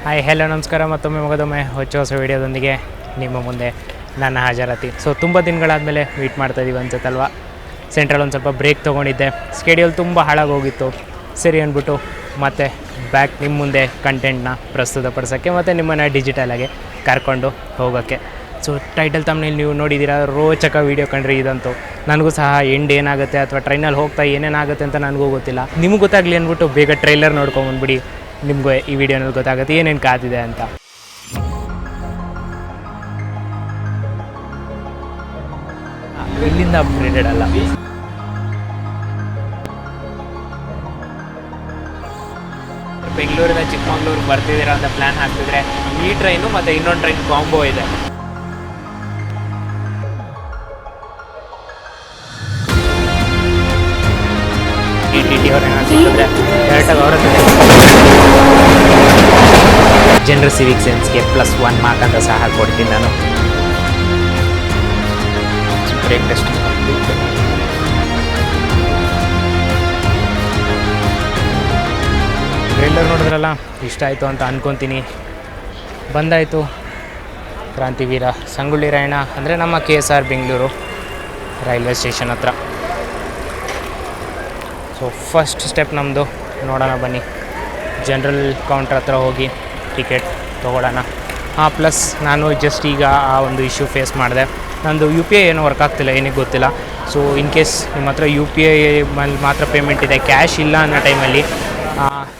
Hi hello ನಮಸ್ಕಾರ. ಮತ್ತೊಮ್ಮೆ ಹೊಸ ವೀಡಿಯೋದೊಂದಿಗೆ ನಿಮ್ಮ ಮುಂದೆ ನನ್ನ ಹಾಜರಾತಿ. ಸೊ ತುಂಬ ದಿನಗಳಾದಮೇಲೆ ಮೀಟ್ ಮಾಡ್ತಾಯಿದ್ದೀವಿ ಅನ್ಸುತ್ತಲ್ವ. ಸೆಂಟ್ರಲ್ ಒಂದು ಸ್ವಲ್ಪ ಬ್ರೇಕ್ ತೊಗೊಂಡಿದ್ದೆ, ಸ್ಕೆಡ್ಯೂಲ್ ತುಂಬ ಹಾಳಾಗೋಗಿತ್ತು. ಸರಿ ಅಂದ್ಬಿಟ್ಟು ಮತ್ತೆ ಬ್ಯಾಕ್ ನಿಮ್ಮ ಮುಂದೆ ಕಂಟೆಂಟ್ನ ಪ್ರಸ್ತುತಪಡಿಸೋಕ್ಕೆ ಮತ್ತು ನಿಮ್ಮನ್ನು ಡಿಜಿಟಲಾಗಿ ಕರ್ಕೊಂಡು ಹೋಗೋಕ್ಕೆ. ಸೊ ಟೈಟಲ್ ತಮ್ಮನೇಲಿ ನೀವು ನೋಡಿದ್ದೀರಾ, ರೋಚಕ ವೀಡಿಯೋ ಕಂಡ್ರಿ ಇದಂತೂ. ನನಗೂ ಸಹ ಎಂಡ್ ಏನಾಗುತ್ತೆ ಅಥವಾ ಟ್ರೈನಲ್ಲಿ ಹೋಗ್ತಾ ಏನೇನಾಗುತ್ತೆ ಅಂತ ನನಗೂ ಗೊತ್ತಿಲ್ಲ. ನಿಮಗೆ ಗೊತ್ತಾಗಲಿ ಅಂದ್ಬಿಟ್ಟು ಬೇಗ ಟ್ರೈಲರ್ ನೋಡ್ಕೊಂಬಂದ್ಬಿಡಿ, ನಿಮಗೂ ಈ ವಿಡಿಯೋನಲ್ಲಿ ಗೊತ್ತಾಗುತ್ತೆ ಏನೇನು ಕಾದಿದೆ ಅಂತ. ಇಲ್ಲಿಂದ ಅಪ್ಗ್ರೇಡೆಡ್ ಅಲ್ಲ, ಬೆಂಗಳೂರಿಂದ ಚಿಕ್ಕಮಂಗ್ಳೂರಿಗೆ ಬರ್ತಿದ್ದೀರಾ ಅಂತ ಪ್ಲ್ಯಾನ್ ಹಾಕ್ತಿದ್ರೆ ಈ ಟ್ರೈನು ಮತ್ತು ಇನ್ನೊಂದು ಟ್ರೈನ್ ಕಾಂಬೋ ಇದೆ. ಟಿ ಅವ್ರು ಏನಾದ್ರು ಸಿಕ್ಕಿದ್ರೆ ಡೈರೆಕ್ಟಾಗಿ ಅವ್ರ ಜನರಲ್ ಸಿವಿಕ್ ಸೆನ್ಸ್ಗೆ +1 ಮಾರ್ಕ್ ಅಂತ ಸಹ ಕೊಡ್ತೀನಿ ನಾನು. ಬ್ರೇಕ್ ಟೆಸ್ಟ್ ಟ್ರೈಲರ್ ನೋಡಿದ್ರಲ್ಲ, ಇಷ್ಟ ಆಯಿತು ಅಂತ ಅಂದ್ಕೊತೀನಿ. ಬಂದಾಯಿತು ಕ್ರಾಂತಿವೀರ ಸಂಗೊಳ್ಳಿ ರಾಯಣ್ಣ, ಅಂದರೆ ನಮ್ಮ KSR ಬೆಂಗಳೂರು ರೈಲ್ವೆ ಸ್ಟೇಷನ್ ಹತ್ರ. ಸೊ ಫಸ್ಟ್ ಸ್ಟೆಪ್ ನಮ್ಮದು ನೋಡೋಣ ಬನ್ನಿ. ಜನರಲ್ ಕೌಂಟ್ರ್ ಹತ್ರ ಹೋಗಿ ಟಿಕೆಟ್ ತೊಗೊಳ್ಳೋಣ. ಪ್ಲಸ್ ನಾನು ಜಸ್ಟ್ ಈಗ ಆ ಒಂದು ಇಶ್ಯೂ ಫೇಸ್ ಮಾಡಿದೆ. ನಂದು UPI ಏನೂ ವರ್ಕ್ ಆಗ್ತಿಲ್ಲ, ಏನಿಗೆ ಗೊತ್ತಿಲ್ಲ. ಸೊ ಇನ್ ಕೇಸ್ ನಿಮ್ಮ ಹತ್ರ UPI ಮೇಲೆ ಮಾತ್ರ ಪೇಮೆಂಟ್ ಇದೆ, ಕ್ಯಾಶ್ ಇಲ್ಲ ಅನ್ನೋ ಟೈಮಲ್ಲಿ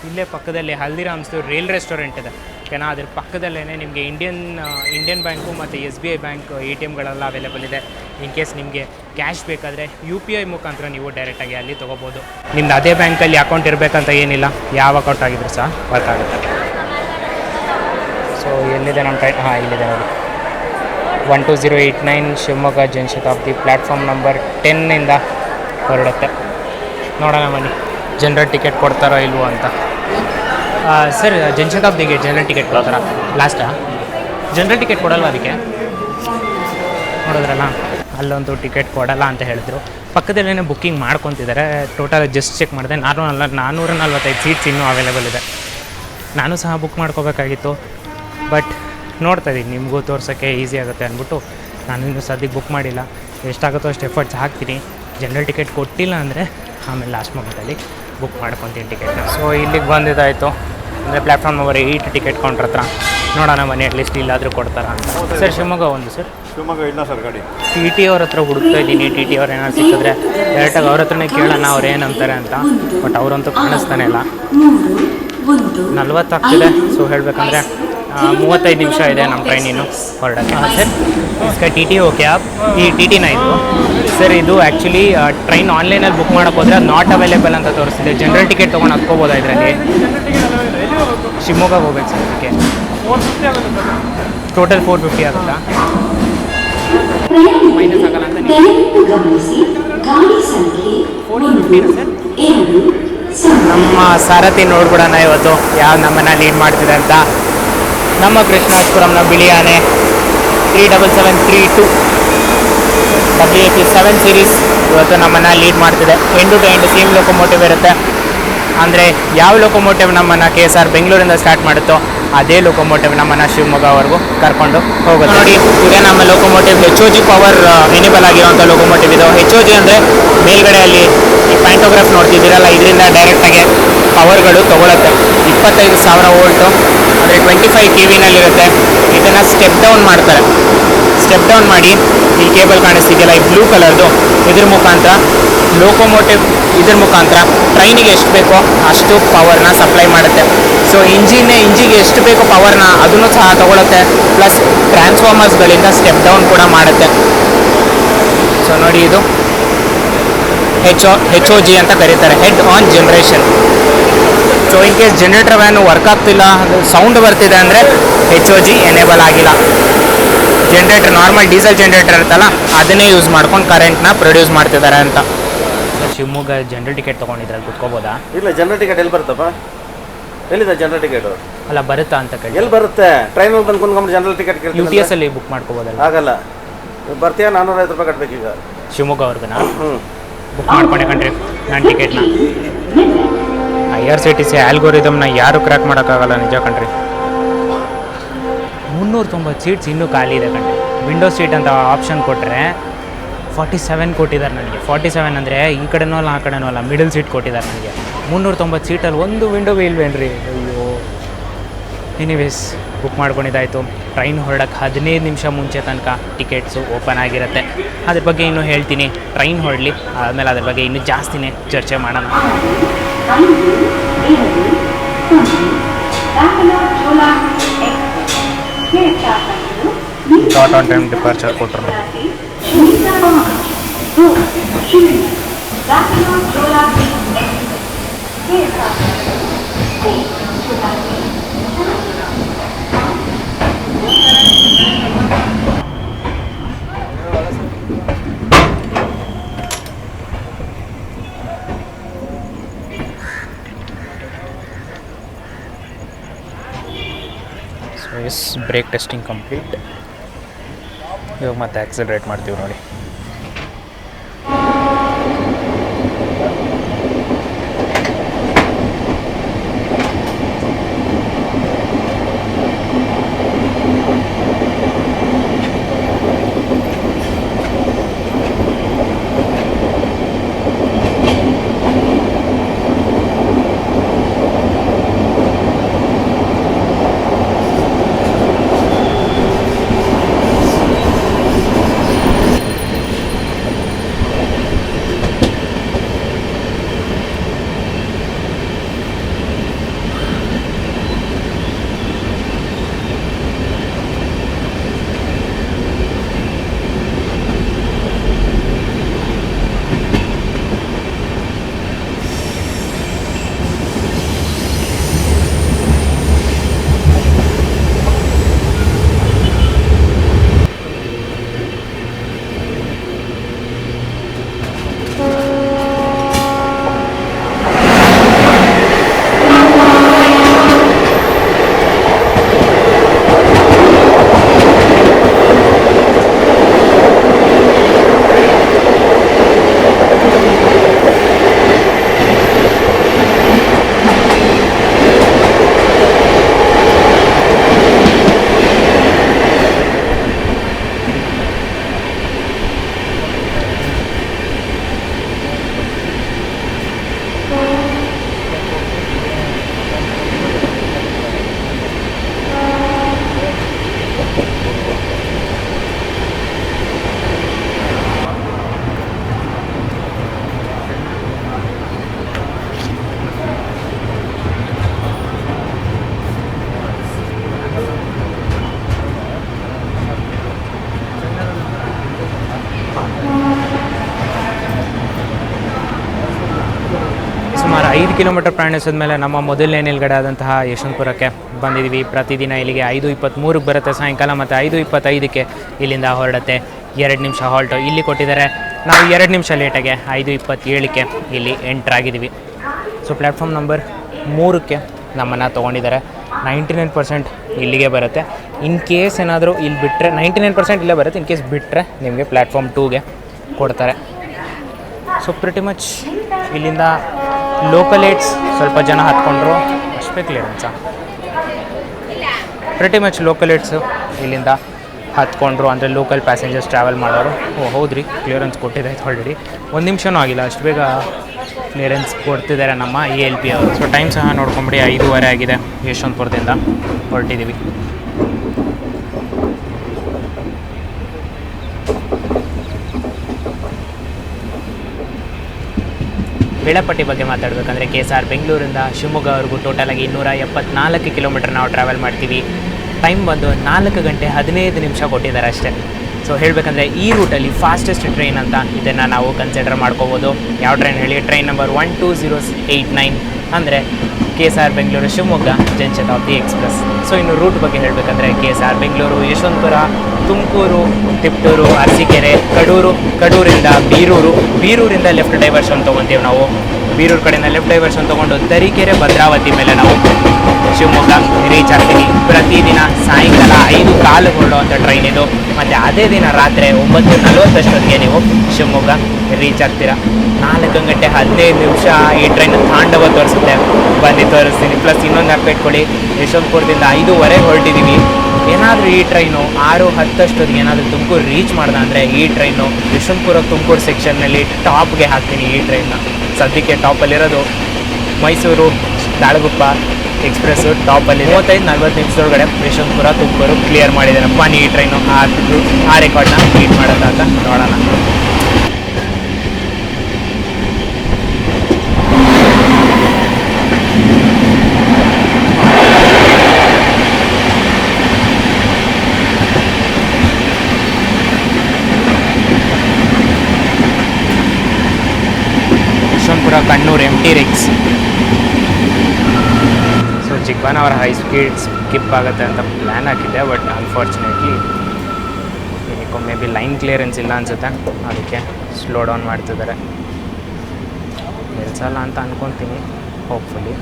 ಇಲ್ಲೇ ಪಕ್ಕದಲ್ಲಿ ಹಲ್ದಿರಾಮ್ಸ್ದು ರೈಲ್ ರೆಸ್ಟೋರೆಂಟ್ ಇದೆ ಓಕೆನಾ. ಅದ್ರ ಪಕ್ಕದಲ್ಲೇ ನಿಮಗೆ ಇಂಡಿಯನ್ ಬ್ಯಾಂಕು ಮತ್ತು SBI ಬ್ಯಾಂಕ್ ATMಗಳೆಲ್ಲ ಅವೈಲೇಬಲ್ ಇದೆ. ಇನ್ ಕೇಸ್ ನಿಮಗೆ ಕ್ಯಾಶ್ ಬೇಕಾದರೆ UPI ಮುಖಾಂತರ ನೀವು ಡೈರೆಕ್ಟಾಗಿ ಅಲ್ಲಿ ತೊಗೋಬೋದು. ನಿಮ್ದು ಅದೇ ಬ್ಯಾಂಕಲ್ಲಿ ಅಕೌಂಟ್ ಇರಬೇಕಂತ ಏನಿಲ್ಲ, ಯಾವ ಅಕೌಂಟ್ ಆಗಿದ್ರು ಸಹ ವರ್ಕ್ ಆಗುತ್ತೆ. ಸೊ ಎಲ್ಲಿದೆ ನಮ್ಮ ಟ್ರೈನ್? ಇಲ್ಲಿದೆ ನೋಡಿ, 12089 ಶಿವಮೊಗ್ಗ ಜನಶತಾಬ್ದಿ ಪ್ಲ್ಯಾಟ್ಫಾರ್ಮ್ ನಂಬರ್ 10 ಹೊರಡುತ್ತೆ. ನೋಡೋಣ ಬನ್ನಿ ಜನರಲ್ ಟಿಕೆಟ್ ಕೊಡ್ತಾರೋ ಇಲ್ವೋ ಅಂತ. ಸರ್, ಜನಶತಾಬ್ದಿಗೆ ಜನರಲ್ ಟಿಕೆಟ್ ಕೊಡ್ತಾರಾ? ಲಾಸ್ಟಾ ಜನರಲ್ ಟಿಕೆಟ್ ಕೊಡಲ್ವ? ಅದಕ್ಕೆ ನೋಡಿದ್ರಲ್ಲ, ಅಲ್ಲೊಂದು ಟಿಕೆಟ್ ಕೊಡಲ್ಲ ಅಂತ ಹೇಳಿದ್ರು. ಪಕ್ಕದಲ್ಲೇ ಬುಕ್ಕಿಂಗ್ ಮಾಡ್ಕೊತಿದ್ದಾರೆ. ಟೋಟಲ್ ಜಸ್ಟ್ ಚೆಕ್ ಮಾಡಿದೆ, 445 ಸೀಟ್ಸ್ ಇನ್ನೂ ಅವೈಲೇಬಲ್ ಇದೆ. ನಾನು ಸಹ ಬುಕ್ ಮಾಡ್ಕೋಬೇಕಾಗಿತ್ತು, ಬಟ್ ನೋಡ್ತಾಯಿದ್ದೀನಿ ನಿಮಗೂ ತೋರ್ಸೋಕ್ಕೆ ಈಸಿ ಆಗುತ್ತೆ ಅಂದ್ಬಿಟ್ಟು ನಾನು ಇನ್ನೂ ಸದ್ಯಕ್ಕೆ ಬುಕ್ ಮಾಡಿಲ್ಲ. ಎಷ್ಟಾಗುತ್ತೋ ಅಷ್ಟು ಎಫರ್ಟ್ಸ್ ಹಾಕ್ತೀನಿ. ಜನರಲ್ ಟಿಕೆಟ್ ಕೊಟ್ಟಿಲ್ಲ ಅಂದರೆ ಆಮೇಲೆ ಲಾಸ್ಟ್ ಮೊಮೆಂಟಲ್ಲಿ ಬುಕ್ ಮಾಡ್ಕೊತೀನಿ ಟಿಕೆಟ್ನ. ಸೊ ಇಲ್ಲಿಗೆ ಬಂದಿದ್ದಾಯಿತು, ಅಂದರೆ ಪ್ಲ್ಯಾಟ್ಫಾರ್ಮ್ ನಂಬರ್ 8 ಟಿಕೆಟ್ ಕೌಂಟ್ರ್ ಹತ್ರ. ನೋಡೋಣ ಬನ್ನಿ, ಅಟ್ಲೀಸ್ಟ್ ಇಲ್ಲಾದರೂ ಕೊಡ್ತಾರಾ ಅಂತ. ಸರ್, ಶಿವಮೊಗ್ಗ ಒಂದು ಸರ್. ಶಿವಮೊಗ್ಗ ಇಲ್ಲ ಸರ್ ಗಾಡಿ. TT ಅವ್ರ ಹತ್ರ ಹುಡುಕ್ತಾ ಇದ್ದೀನಿ. TT ಅವ್ರು ಏನಾದ್ರು ಸಿಕ್ಕಿದ್ರೆ ಡೈರೆಕ್ಟಾಗಿ ಅವ್ರ ಹತ್ರನೇ ಕೇಳೋಣ ಅವ್ರು ಏನಂತಾರೆ ಅಂತ. ಬಟ್ ಅವರಂತೂ ಕಾಣಿಸ್ತಾನೆ ಇಲ್ಲ. 40 ಆಗ್ತಿದೆ. ಸೊ ಹೇಳಬೇಕಂದ್ರೆ 35 ನಿಮಿಷ ಇದೆ ನಮ್ಮ ಟ್ರೈನ್ ಇನ್ನು ಹೊರಡೋಕ್ಕೆ. ಸರ್, इसका TT हो क्या आप? ಈ TTನ ಇದು ಸರ್. ಇದು ಆ್ಯಕ್ಚುಲಿ ಟ್ರೈನ್ ಆನ್ಲೈನಲ್ಲಿ ಬುಕ್ ಮಾಡೋಕ್ಕೆ ಹೋದರೆ ಅದು ನಾಟ್ ಅವೈಲೇಬಲ್ ಅಂತ ತೋರಿಸ್ತಿದೆ. ಜನರಲ್ ಟಿಕೆಟ್ ತೊಗೊಂಡು ಹತ್ಕೋಬೋದಾ ಇದರಲ್ಲಿ? ಶಿವಮೊಗ್ಗಕ್ಕೆ ಹೋಗ್ಬೇಕು ಸರ್. ಅದಕ್ಕೆ ಟೋಟಲ್ 450 ಆಗುತ್ತಾ? ಮೈನಸ್ ಆಗಲ್ಲ ಅಂತ 450 ಸರ್. ನಮ್ಮ ಸಾರಥಿ ನೋಡ್ಬಿಡೋಣ ಇವತ್ತು ಯಾವ ನಮ್ಮನ್ನು ಲೀಡ್ ಮಾಡ್ತಿದೆ ಅಂತ. ನಮ್ಮ ಕೃಷ್ಣಾಸ್ಪುರಂನ ಬಿಳಿ ಆನೆ 37732 WAP 7 ಸೀರೀಸ್ ಇವತ್ತು ನಮ್ಮನ್ನು ಲೀಡ್ ಮಾಡ್ತಿದೆ. End to end same locomotive ಇರುತ್ತೆ. ಅಂದರೆ ಯಾವ ಲೊಕೊಮೋಟಿವ್ ನಮ್ಮನ್ನು KSR ಬೆಂಗಳೂರಿಂದ ಸ್ಟಾರ್ಟ್ ಮಾಡುತ್ತೋ ಅದೇ ಲೊಕೊಮೋಟಿವ್ ನಮ್ಮನ್ನು ಶಿವಮೊಗ್ಗವರೆಗೂ ಕರ್ಕೊಂಡು ಹೋಗುತ್ತೆ. ನೋಡಿ, ಇದೇ ನಮ್ಮ ಲೊಕೊಮೋಟಿವ್. HOG ಪವರ್ ಎನೇಬಲ್ ಆಗಿರೋಂಥ ಲೊಕೊಮೋಟಿವ್ ಇದು. HOG ಅಂದರೆ ಮೇಲ್ಗಡೆ ಅಲ್ಲಿ ಈ ಪ್ಯಾಂಟೋಗ್ರಾಫ್ ನೋಡ್ತಿದ್ದೀರಲ್ಲ, ಇದರಿಂದ ಡೈರೆಕ್ಟಾಗಿ ಪವರ್ಗಳು ತೊಗೊಳುತ್ತೆ. 25,000 ವೋಲ್ಟು ಅಂದರೆ 25 kVನಲ್ಲಿರುತ್ತೆ. ಇದನ್ನು ಸ್ಟೆಪ್ ಡೌನ್ ಮಾಡ್ತಾರೆ. ಸ್ಟೆಪ್ ಡೌನ್ ಮಾಡಿ ಈ ಕೇಬಲ್ ಕಾಣಿಸ್ತಿದೆಯಲ್ಲ, ಈ ಬ್ಲೂ ಕಲರ್ದು, ಇದ್ರ ಮುಖಾಂತರ ಲೋಕೋಮೋಟಿವ್ ಇದ್ರ ಮುಖಾಂತರ ಟ್ರೈನಿಗೆ ಎಷ್ಟು ಬೇಕೋ ಅಷ್ಟು ಪವರ್ನ ಸಪ್ಲೈ ಮಾಡುತ್ತೆ. ಸೊ ಇಂಜಿಗೆ ಎಷ್ಟು ಬೇಕೋ ಪವರ್ನ ಅದನ್ನು ಸಹ ತೊಗೊಳುತ್ತೆ. ಪ್ಲಸ್ ಟ್ರಾನ್ಸ್ಫಾರ್ಮರ್ಸ್ಗಳಿಂದ ಸ್ಟೆಪ್ ಡೌನ್ ಕೂಡ ಮಾಡುತ್ತೆ. ಸೊ ನೋಡಿ, ಇದು HOG ಅಂತ ಕರೀತಾರೆ, head on generation. So in case generator van work ಆಗ್ತಿಲ್ಲ, ಸೌಂಡ್ ಬರ್ತಿದೆ ಅಂದರೆ HOG ಎನೇಬಲ್ ಆಗಿಲ್ಲ. ಜನರೇಟರ್ ನಾರ್ಮಲ್ ಡೀಸೆಲ್ ಜನರೇಟರ್ ಇರುತ್ತಲ್ಲ, ಅದನ್ನೇ ಯೂಸ್ ಮಾಡ್ಕೊಂಡು ಕರೆಂಟ್ನ ಪ್ರೊಡ್ಯೂಸ್ ಮಾಡ್ತಿದ್ದಾರೆ ಅಂತ. ಶಿವಮೊಗ್ಗ ಜನರಲ್ ಟಿಕೆಟ್ ತೊಗೊಂಡಿದ್ರಲ್ಲಿ ಕುತ್ಕೋಬೋದಾ? ಇಲ್ಲ, ಜನರಲ್ ಟಿಕೆಟ್ ಎಲ್ಲಿ ಬರ್ತಪ್ಪ? ಎಲ್ಲಿದೆ ಜನರಲ್ ಟಿಕೆಟು? ಅಲ್ಲ, ಬರುತ್ತಾ ಅಂತ ಕೇಳಿ. ಎಲ್ಲಿ ಬರುತ್ತೆ? ಟ್ರೈನಲ್ಲಿ ಬಂದು ಕುಂತ್ಕೊಂಡು ಜನರಲ್ ಟಿಕೆಟ್ ಕೇಳ್ತೀವಿ. UTS ಅಲ್ಲಿ ಬುಕ್ ಮಾಡ್ಕೋಬೋದಲ್ಲ? ಆಗಲ್ಲ. ಬರ್ತೀಯಾ? 450 ರೂಪಾಯಿ ಕಟ್ಟಬೇಕೀಗ ಶಿವಮೊಗ್ಗವರೆಗೂ. ಬುಕ್ ಮಾಡ್ಕೊಂಡೆ ಕಣ್ರಿ ನಾನು ಟಿಕೆಟ್ನ. IRCTC ಆಲ್ಗೋರಿದಮ್ನ ಯಾರು ಕ್ರ್ಯಾಕ್ ಮಾಡೋಕ್ಕಾಗಲ್ಲ, ನಿಜ ಕಣ್ರಿ. 390 ಸೀಟ್ಸ್ ಇನ್ನೂ ಖಾಲಿ ಇದೆ ಕಣೆ. ವಿಂಡೋ ಸೀಟ್ ಅಂತ ಆಪ್ಷನ್ ಕೊಟ್ಟರೆ 47 ಕೊಟ್ಟಿದ್ದಾರೆ ನನಗೆ. 47 ಅಂದರೆ ಈ ಕಡೆನೂ ಅಲ್ಲ ಆ ಕಡೆನೂ ಅಲ್ಲ, ಮಿಡಲ್ ಸೀಟ್ ಕೊಟ್ಟಿದ್ದಾರೆ ನನಗೆ. 390 ಸೀಟಲ್ಲಿ ಒಂದು ವಿಂಡೋ ಇಲ್ವೇನ್ರಿ, ಅಯ್ಯೋ. ಎನಿವೇಸ್ ಬುಕ್ ಮಾಡ್ಕೊಂಡಿದ್ದಾಯಿತು. ಟ್ರೈನ್ ಹೊರಡಕ್ಕೆ 15 ನಿಮಿಷ ಮುಂಚೆ ತನಕ ಟಿಕೆಟ್ಸು ಓಪನ್ ಆಗಿರುತ್ತೆ. ಅದ್ರ ಬಗ್ಗೆ ಇನ್ನೂ ಹೇಳ್ತೀನಿ, ಟ್ರೈನ್ ಹೊರಡಲಿ, ಆದಮೇಲೆ ಅದ್ರ ಬಗ್ಗೆ ಇನ್ನೂ ಜಾಸ್ತಿನೇ ಚರ್ಚೆ ಮಾಡೋಣ. ಡಾಟ್ ಆನ್ ಟೈಮ್ ಡಿಪಾರ್ಚರ್ ಕೊಟ್ಟರು. Brake testing complete. ಇವಾಗ ಮತ್ತೆ ಆಕ್ಸಲರೇಟ್ ಮಾಡ್ತೀವಿ ನೋಡಿ. ಸುಮಾರು 5 ಕಿಲೋಮೀಟರ್ ಪ್ರಯಾಣಿಸಿದ ಮೇಲೆ ನಮ್ಮ ಮೊದಲನೇ ನಿಲ್ಗಡೆ ಆದಂತಹ ಯಶವಂತಪುರಕ್ಕೆ ಬಂದಿದ್ದೀವಿ. ಪ್ರತಿದಿನ ಇಲ್ಲಿಗೆ 5:23ಕ್ಕೆ ಬರುತ್ತೆ ಸಾಯಂಕಾಲ, ಮತ್ತು 5:25ಕ್ಕೆ ಇಲ್ಲಿಂದ ಹೊರಡುತ್ತೆ. 2 ನಿಮಿಷ ಹಾಲ್ಟು ಇಲ್ಲಿ ಕೊಟ್ಟಿದ್ದಾರೆ. ನಾವು 2 ನಿಮಿಷ ಲೇಟಾಗೆ 5:27ಕ್ಕೆ ಇಲ್ಲಿ ಎಂಟ್ರಾಗಿದ್ದೀವಿ. ಸೊ ಪ್ಲ್ಯಾಟ್ಫಾರ್ಮ್ ನಂಬರ್ 3ಕ್ಕೆ ನಮ್ಮನ್ನು ತೊಗೊಂಡಿದ್ದಾರೆ. 99% ಇಲ್ಲಿಗೆ ಬರುತ್ತೆ. ಇನ್ ಕೇಸ್ ಏನಾದರೂ ಇಲ್ಲಿ ಬಿಟ್ಟರೆ 99% ಇಲ್ಲೇ ಬರುತ್ತೆ. ಇನ್ ಕೇಸ್ ಬಿಟ್ಟರೆ ನಿಮಗೆ ಪ್ಲ್ಯಾಟ್ಫಾರ್ಮ್ 2ಗೆ ಕೊಡ್ತಾರೆ. ಸೊ ಪ್ರಿಟಿ ಮಚ್ ಇಲ್ಲಿಂದ ಲೋಕಲ್ ಏಟ್ಸ್ ಸ್ವಲ್ಪ ಜನ ಹತ್ಕೊಂಡ್ರು, ಅಷ್ಟೇ ಕ್ಲಿಯರೆನ್ಸಾ. ಪ್ರಿಟಿ ಮಚ್ ಲೋಕಲ್ ಏಟ್ಸು ಇಲ್ಲಿಂದ ಹತ್ಕೊಂಡ್ರು, ಅಂದರೆ ಲೋಕಲ್ ಪ್ಯಾಸೆಂಜರ್ಸ್ ಟ್ರಾವೆಲ್ ಮಾಡೋರು. ಹೌದ್ರಿ, ಕ್ಲಿಯರೆನ್ಸ್ ಕೊಟ್ಟಿದೆ ಆಲ್ರೆಡಿ. 1 ನಿಮಿಷನೂ ಆಗಿಲ್ಲ, ಅಷ್ಟು ಬೇಗ ಕ್ಲಿಯರೆನ್ಸ್ ಕೊಡ್ತಿದ್ದಾರೆ ನಮ್ಮ ELP ಅವರು. ಸೊ ಟೈಮ್ ಸಹ ನೋಡ್ಕೊಂಬಿಡಿ, 5:30 ಆಗಿದೆ. ಯಶವಂತಪುರದಿಂದ ಹೊರಟಿದ್ದೀವಿ. ವೇಳಾಪಟ್ಟಿ ಬಗ್ಗೆ ಮಾತಾಡಬೇಕಂದ್ರೆ KSR ಬೆಂಗಳೂರಿಂದ ಶಿವಮೊಗ್ಗವರೆಗೂ ಟೋಟಲಾಗಿ 274 ಕಿಲೋಮೀಟರ್ ನಾವು ಟ್ರಾವೆಲ್ ಮಾಡ್ತೀವಿ. ಟೈಮ್ ಬಂದು 4 ಗಂಟೆ 15 ನಿಮಿಷ ಕೊಟ್ಟಿದ್ದಾರೆ ಅಷ್ಟೇ. ಸೊ ಹೇಳಬೇಕಂದ್ರೆ ಈ ರೂಟಲ್ಲಿ ಫಾಸ್ಟೆಸ್ಟ್ ಟ್ರೈನ್ ಅಂತ ಇದನ್ನು ನಾವು ಕನ್ಸಿಡರ್ ಮಾಡ್ಕೋಬೋದು. ಯಾವ ಟ್ರೈನ್ ಹೇಳಿ? ಟ್ರೈನ್ ನಂಬರ್ 12089, ಅಂದರೆ KSR Bengaluru Shivamogga Janshatabdi express. So ಇನ್ನು ರೂಟ್ ಬಗ್ಗೆ ಹೇಳಬೇಕಂದ್ರೆ KSR ಬೆಂಗಳೂರು, ಯಶವಂತಪುರ, ತುಮಕೂರು, ತಿಪ್ಟೂರು, ಅರಸೀಕೆರೆ, ಕಡೂರಿಂದ ಬೀರೂರಿಂದ ಲೆಫ್ಟ್ ಡೈವರ್ಷನ್ ತೊಗೊತೀವಿ ನಾವು. ಬೀರೂರು ಕಡೆಯಿಂದ ಲೆಫ್ಟ್ ಡೈವರ್ಷನ್ ತೊಗೊಂಡು ತರೀಕೆರೆ, ಭದ್ರಾವತಿ ಮೇಲೆ ನಾವು ಶಿವಮೊಗ್ಗ ರೀಚ್ ಆಗ್ತೀವಿ. ಪ್ರತಿದಿನ ಸಾಯಂಕಾಲ 5:15 ಹೊರಡುವಂಥ ಟ್ರೈನ್ ಇದು. ಮತ್ತು ಅದೇ ದಿನ ರಾತ್ರಿ 9:40 ನೀವು ಶಿವಮೊಗ್ಗ ರೀಚ್ ಆಗ್ತೀರಾ. 4 ಗಂಟೆ 15 ನಿಮಿಷ ಈ ಟ್ರೈನ್ ತಾಂಡವ ತೋರಿಸುತ್ತೆ. ಬಂದು ತೋರಿಸ್ತೀನಿ. ಪ್ಲಸ್ ಇನ್ನೊಂದು ಅಪ್ಡೇಟ್ ಕೊಡಿ, ಯಶವಂತಪುರದಿಂದ 5:15 ಹೊರಟಿದ್ದೀವಿ. ಏನಾದರೂ ಈ ಟ್ರೈನು 6:10 ಏನಾದರೂ ತುಮಕೂರು ರೀಚ್ ಮಾಡ್ದೆ ಅಂದರೆ ಈ ಟ್ರೈನು ಯಶವಂತಪುರ ತುಮಕೂರು ಸೆಕ್ಷನ್ನಲ್ಲಿ ಟಾಪ್ಗೆ ಹಾಕ್ತೀನಿ. ಈ ಟ್ರೈನ್ನ ಸದ್ಯಕ್ಕೆ ಟಾಪಲ್ಲಿರೋದು ಮೈಸೂರು ದಾಳಗುಪ್ಪ ಎಕ್ಸ್ಪ್ರೆಸ್ಸು ಟಾಪಲ್ಲಿ 35-40 ನಿಮಿಷದೊಳಗಡೆ ಯಶವಂತಪುರ ತುಮಕೂರು ಕ್ಲಿಯರ್ ಮಾಡಿದ್ದೇನೆ. ಬನ್ನಿ ಈ ಟ್ರೈನು ಆ ರೆಕಾರ್ಡ್ನ ಬೀಟ್ ಮಾಡೋದಾಗ ನೋಡೋಣ. ಯಶವಂತಪುರ ಕಣ್ಣೂರು MT ರಿಕ್ಸ್. So Chikkaballapur high speed skip ಆಗುತ್ತೆ ಅಂತ ಪ್ಲ್ಯಾನ್ ಹಾಕಿದ್ದೆ, ಬಟ್ ಅನ್ಫಾರ್ಚುನೇಟ್ಲಿ ಏನಕ್ಕೋ ಮೇ ಬಿ ಲೈನ್ ಕ್ಲಿಯರೆನ್ಸ್ ಇಲ್ಲ ಅನಿಸುತ್ತೆ, ಅದಕ್ಕೆ ಸ್ಲೋ ಡೌನ್ ಮಾಡ್ತಿದ್ದಾರೆ. ನಿಲ್ಸಲ್ಲ ಅಂತ ಅಂದ್ಕೊತೀನಿ, ಹೋಪ್ಫುಲಿ.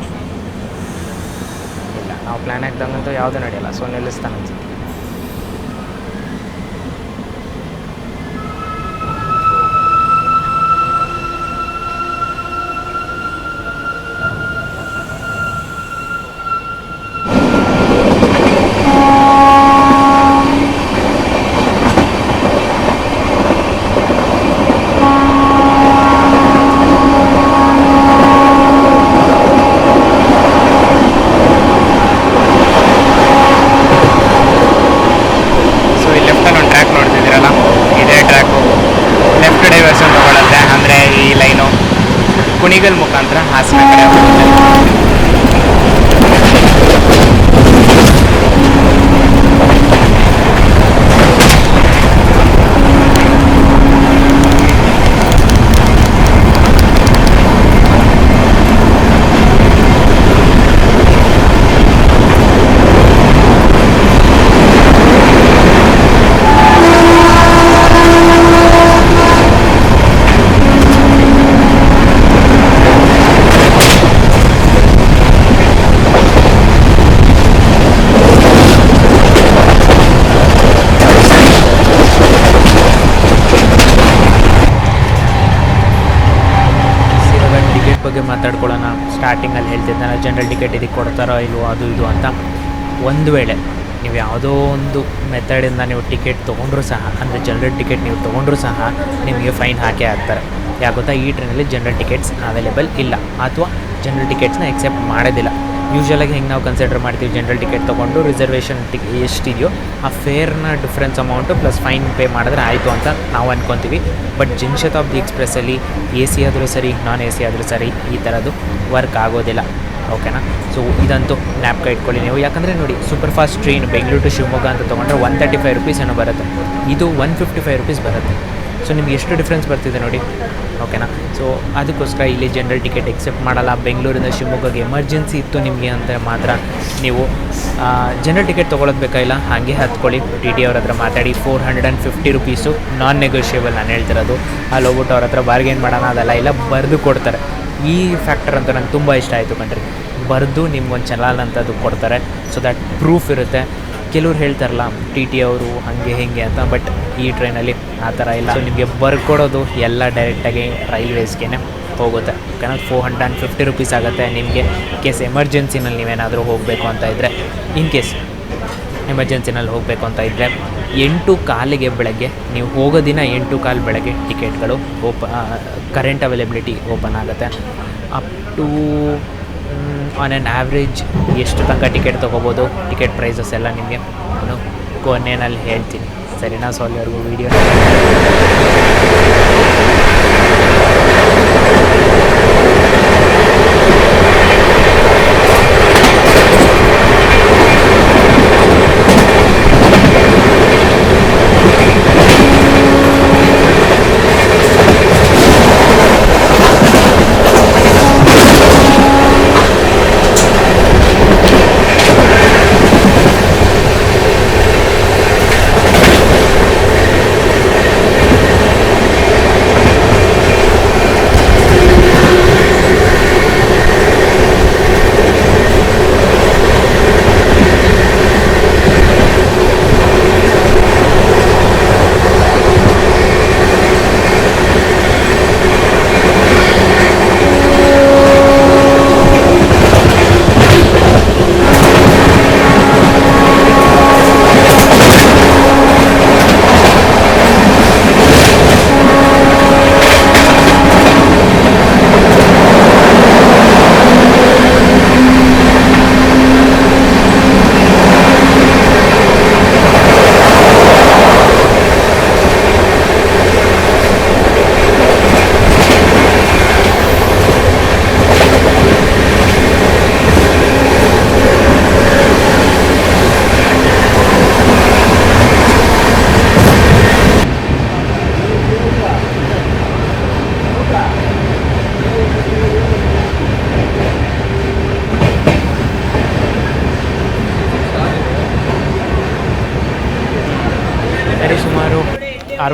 ಇಲ್ಲ, ನಾವು ಪ್ಲ್ಯಾನ್ ಹಾಕ್ದಂಗಂತೂ ಯಾವುದೂ ನಡೆಯಲ್ಲ, ಸೊ ನಿಲ್ಲಿಸ್ತಾನೆ ಅನ್ಸುತ್ತೆ. ಕುಣಿಗಲ್ ಮುಖಾಂತರ ಹಾಸನ ಕಡೆ ಹೋಗುತ್ತೆ. ಬಗ್ಗೆ ಮಾತಾಡ್ಕೊಳ್ಳೋಣ. ಸ್ಟಾರ್ಟಿಂಗಲ್ಲಿ ಹೇಳ್ತಿದ್ದೆ ನಾನು ಜನರಲ್ ಟಿಕೆಟ್ ಇದಕ್ಕೆ ಕೊಡ್ತಾರೋ ಇಲ್ವೋ ಅದು ಇದು ಅಂತ. ಒಂದು ವೇಳೆ ನೀವು ಯಾವುದೋ ಒಂದು ಮೆಥಡಿಂದ ನೀವು ಟಿಕೆಟ್ ತೊಗೊಂಡ್ರೂ ಸಹ, ಅಂದರೆ ಜನರಲ್ ಟಿಕೆಟ್ ನೀವು ತೊಗೊಂಡ್ರೂ ಸಹ ನಿಮಗೆ ಫೈನ್ ಹಾಕೇ ಹಾಕ್ತಾರೆ. ಯಾಕೆ ಗೊತ್ತಾ, ಈ ಟ್ರೈನಲ್ಲಿ ಜನರಲ್ ಟಿಕೆಟ್ಸ್ ಅವೈಲೇಬಲ್ ಇಲ್ಲ, ಅಥವಾ ಜನರಲ್ ಟಿಕೆಟ್ಸ್ನ ಎಕ್ಸೆಪ್ಟ್ ಮಾಡೋದಿಲ್ಲ. ಯೂಶ್ವಲಾಗಿ ಹೆಂಗೆ ನಾವು ಕನ್ಸಿಡರ್ ಮಾಡ್ತೀವಿ, ಜನರಲ್ ಟಿಕೆಟ್ ತೊಗೊಂಡು ರಿಸರ್ವೇಷನ್ ಎಷ್ಟಿದೆಯೋ ಆ ಫೇರ್ನ difference amount plus fine pay ಮಾಡಿದ್ರೆ ಆಯಿತು ಅಂತ ನಾವು ಅಂದ್ಕೊತೀವಿ. ಬಟ್ ಜನಶತಾಬ್ದಿ ಎಕ್ಸ್ಪ್ರೆಸ್ಸಲ್ಲಿ AC ಆದರೂ ಸರಿ, ನಾನ್ AC ಆದರೂ ಸರಿ, ಈ ಥರದ್ದು ವರ್ಕ್ ಆಗೋದಿಲ್ಲ. ಓಕೆನಾ? ಸೊ ಇದಂತೂ ಜ್ಞಾಪಕ ಇಟ್ಕೊಳ್ಳಿ ನೀವು. ಯಾಕಂದರೆ ನೋಡಿ, super fast train Bengaluru to Shivamogga ಅಂತ ತೊಗೊಂಡ್ರೆ 135 ರುಪೀಸ್ ಏನೋ ಬರುತ್ತೆ, ಇದು 155 ರುಪೀಸ್ ಬರುತ್ತೆ. ಸೊ ನಿಮ್ಗೆ ಎಷ್ಟು ಡಿಫ್ರೆನ್ಸ್ ಬರ್ತಿದೆ ನೋಡಿ. ಓಕೆನಾ? ಸೊ ಅದಕ್ಕೋಸ್ಕರ ಇಲ್ಲಿ ಜನರಲ್ ಟಿಕೆಟ್ ಎಕ್ಸೆಪ್ಟ್ ಮಾಡಲ್ಲ. ಬೆಂಗಳೂರಿಂದ ಶಿವಮೊಗ್ಗಕ್ಕೆ ಎಮರ್ಜೆನ್ಸಿ ಇತ್ತು ನಿಮಗೆ ಅಂತ ಮಾತ್ರ ನೀವು ಜನರಲ್ ಟಿಕೆಟ್ ತೊಗೊಳೋದು ಬೇಕಾಗಿಲ್ಲ, ಹಾಗೆ ಹತ್ಕೊಳ್ಳಿ. TT ಅವ್ರ ಹತ್ರ ಮಾತಾಡಿ 450 ರುಪೀಸು ನಾನ್ ನೆಗೋಷಿಯೇಬಲ್ ನಾನು ಹೇಳ್ತಿರೋದು. ಅಲ್ಲಿ ಹೋಗ್ಬಿಟ್ಟು ಅವ್ರ ಹತ್ರ ಬಾರ್ಗೇನ್ ಮಾಡೋಣ ಅದೆಲ್ಲ ಇಲ್ಲ, ಬರೆದು ಕೊಡ್ತಾರೆ. ಈ ಫ್ಯಾಕ್ಟರ್ ಅಂತ ನಂಗೆ ತುಂಬ ಇಷ್ಟ ಆಯಿತು ಕಣ್ರಿ. ಬರೆದು ನಿಮ್ಗೊಂದು ಚಲಾನ್ ಅಂತದ್ದು ಕೊಡ್ತಾರೆ, ಸೊ ದ್ಯಾಟ್ ಪ್ರೂಫ್ ಇರುತ್ತೆ. ಕೆಲವ್ರು ಹೇಳ್ತಾರಲ್ಲ TT ಅವರು ಹಾಗೆ ಹೇಗೆ ಅಂತ, ಬಟ್ ಈ ಟ್ರೈನಲ್ಲಿ ಆ ಥರ ಇಲ್ಲ. ಸೊ ನಿಮಗೆ ಬರ್ಕೊಡೋದು ಎಲ್ಲ ಡೈರೆಕ್ಟಾಗಿ ರೈಲ್ವೇಸ್ಗೆ ಹೋಗುತ್ತೆ. ಯಾಕಂದರೆ 450 ರುಪೀಸ್ ಆಗುತ್ತೆ ನಿಮಗೆ. ಕೇಸ್ ಎಮರ್ಜೆನ್ಸಿನಲ್ಲಿ ನೀವೇನಾದರೂ ಹೋಗಬೇಕು ಅಂತ ಇದ್ದರೆ, ಇನ್ ಕೇಸ್ ಎಮರ್ಜೆನ್ಸಿನಲ್ಲಿ ಹೋಗಬೇಕು ಅಂತ ಇದ್ದರೆ 8:15 ಬೆಳಗ್ಗೆ, ನೀವು ಹೋಗೋ ದಿನ 8:15 ಬೆಳಗ್ಗೆ ಟಿಕೆಟ್ಗಳು ಕರೆಂಟ್ ಅವೈಲೇಬಿಲಿಟಿ ಓಪನ್ ಆಗುತ್ತೆ. Up to on an average ಎಷ್ಟು ತನಕ ಟಿಕೆಟ್ ತೊಗೋಬೋದು, ಟಿಕೆಟ್ ಪ್ರೈಸಸ್ ಎಲ್ಲ ನಿಮಗೆ ನಾನು ಕೊನೆಯಲ್ಲಿ ಹೇಳ್ತೀನಿ. ಸರಿನಾ? ಸೊ ಅಲ್ಲಿವರೆಗೂ ವೀಡಿಯೋ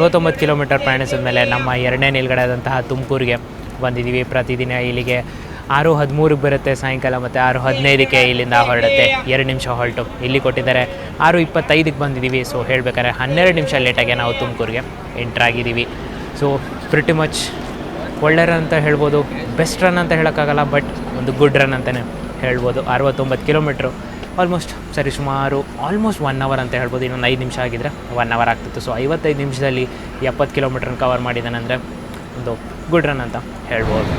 69 ಕಿಲೋಮೀಟರ್ ಪ್ರಯಾಣಿಸಿದ ಮೇಲೆ ನಮ್ಮ ಎರಡನೇ ನಿಲ್ಗಡೆ ಆದಂತಹ ತುಮಕೂರಿಗೆ ಬಂದಿದ್ದೀವಿ. ಪ್ರತಿದಿನ ಇಲ್ಲಿಗೆ 6:13ಕ್ಕೆ ಬರುತ್ತೆ ಸಾಯಂಕಾಲ, ಮತ್ತು 6:15ಕ್ಕೆ ಇಲ್ಲಿಂದ ಹೊರಡುತ್ತೆ. 2 ನಿಮಿಷ ಹೊರಟು ಇಲ್ಲಿ ಕೊಟ್ಟಿದ್ದಾರೆ. 6:25ಕ್ಕೆ ಬಂದಿದ್ದೀವಿ. ಸೊ ಹೇಳಬೇಕಾದ್ರೆ 12 ನಿಮಿಷ ಲೇಟಾಗಿ ನಾವು ತುಮಕೂರಿಗೆ ಎಂಟ್ರಾಗಿದ್ದೀವಿ. ಸೊ ಪ್ರಿಟಿ ಮಚ್ ಒಳ್ಳೆ ರನ್ ಅಂತ ಹೇಳ್ಬೋದು, ಬೆಸ್ಟ್ ರನ್ ಅಂತ ಹೇಳೋಕ್ಕಾಗಲ್ಲ, ಬಟ್ ಒಂದು ಗುಡ್ ರನ್ ಅಂತಲೇ ಹೇಳ್ಬೋದು. 69 ಕಿಲೋಮೀಟ್ರು ಆಲ್ಮೋಸ್ಟ್ ಸುಮಾರು 1 ಅವರ್ ಅಂತ ಹೇಳ್ಬೋದು. ಇನ್ನೊಂದು 5 ನಿಮಿಷ ಆಗಿದ್ದರೆ 1 ಅವರ್ ಆಗ್ತಿತ್ತು. ಸೊ 55 ನಿಮಿಷದಲ್ಲಿ 70 ಕಿಲೋಮೀಟ್ರನ್ನ ಕವರ್ ಮಾಡಿದ್ದಾನೆಂದರೆ ಒಂದು ಗುಡ್ ರನ್ ಅಂತ ಹೇಳ್ಬೋದು.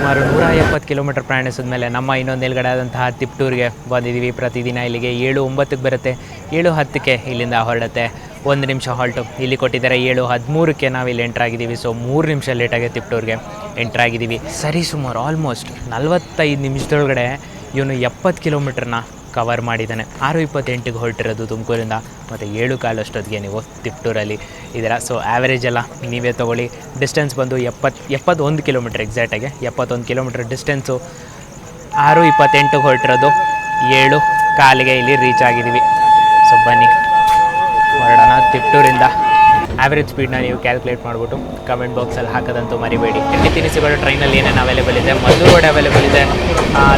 ಸುಮಾರು 170 ಕಿಲೋಮೀಟರ್ ಪ್ರಯಾಣಿಸಿದ ಮೇಲೆ ನಮ್ಮ ಇನ್ನೊಂದು ನಿಲ್ಗಡೆ ಆದಂತಹ ತಿಪ್ಟೂರಿಗೆ ಬಂದಿದ್ದೀವಿ. ಪ್ರತಿದಿನ ಇಲ್ಲಿಗೆ 7:09ಕ್ಕೆ ಬರುತ್ತೆ, 7:10ಕ್ಕೆ ಇಲ್ಲಿಂದ ಹೊರಡುತ್ತೆ. 1 ನಿಮಿಷ ಹಾಲ್ಟು ಇಲ್ಲಿ ಕೊಟ್ಟಿದ್ದಾರೆ. 7:13ಕ್ಕೆ ನಾವು ಇಲ್ಲಿ ಎಂಟ್ರಾಗಿದ್ದೀವಿ. ಸೊ 3 ನಿಮಿಷ ಲೇಟಾಗಿ ತಿಪ್ಟೂರಿಗೆ ಎಂಟ್ರಾಗಿದ್ದೀವಿ. ಸರಿ ಸುಮಾರು ಆಲ್ಮೋಸ್ಟ್ 45 ನಿಮಿಷದೊಳಗಡೆ ಇವನು 70 ಕಿಲೋಮೀಟ್ರನ್ನ ಕವರ್ ಮಾಡಿದ್ದಾನೆ. 6:28ಗೆ ಹೊರಟಿರೋದು ತುಮಕೂರಿಂದ, ಮತ್ತು 7:15 ಅಷ್ಟೊತ್ತಿಗೆ ನೀವು ತಿಪ್ಟೂರಲ್ಲಿ ಇದ್ದೀರಾ. ಸೊ ಆ್ಯಾವ್ರೇಜ್ ಎಲ್ಲ ನೀವೇ ತೊಗೊಳ್ಳಿ. ಡಿಸ್ಟೆನ್ಸ್ ಬಂದು 71 ಕಿಲೋಮೀಟ್ರ್, ಎಕ್ಸಾಕ್ಟಾಗಿ 71 ಕಿಲೋಮೀಟ್ರ್ ಡಿಸ್ಟೆನ್ಸು. 6:28ಗೆ ಹೊರಟಿರೋದು, 7:15ಗೆ ಇಲ್ಲಿ ರೀಚ್ ಆಗಿದ್ದೀವಿ. ಸೊ ಬನ್ನಿ ಹೊರಡೋಣ ತಿಪ್ಟೂರಿಂದ. ಆ್ಯಾವ್ರೇಜ್ ಸ್ಪೀಡ್ನ ನೀವು ಕ್ಯಾಲ್ಕುಲೇಟ್ ಮಾಡಿಬಿಟ್ಟು ಕಮೆಂಟ್ ಬಾಕ್ಸಲ್ಲಿ ಹಾಕೋದಂತೂ ಮರಿಬೇಡಿ. ತಿಂಡಿ ತಿನಿಸುಗಳು ಟ್ರೈನಲ್ಲಿ ಏನೇನು ಅವೈಲೇಬಲ್ ಇದೆ, ಮದ್ದೂರು ವಡೆ ಅವೈಲೇಬಲ್ ಇದೆ,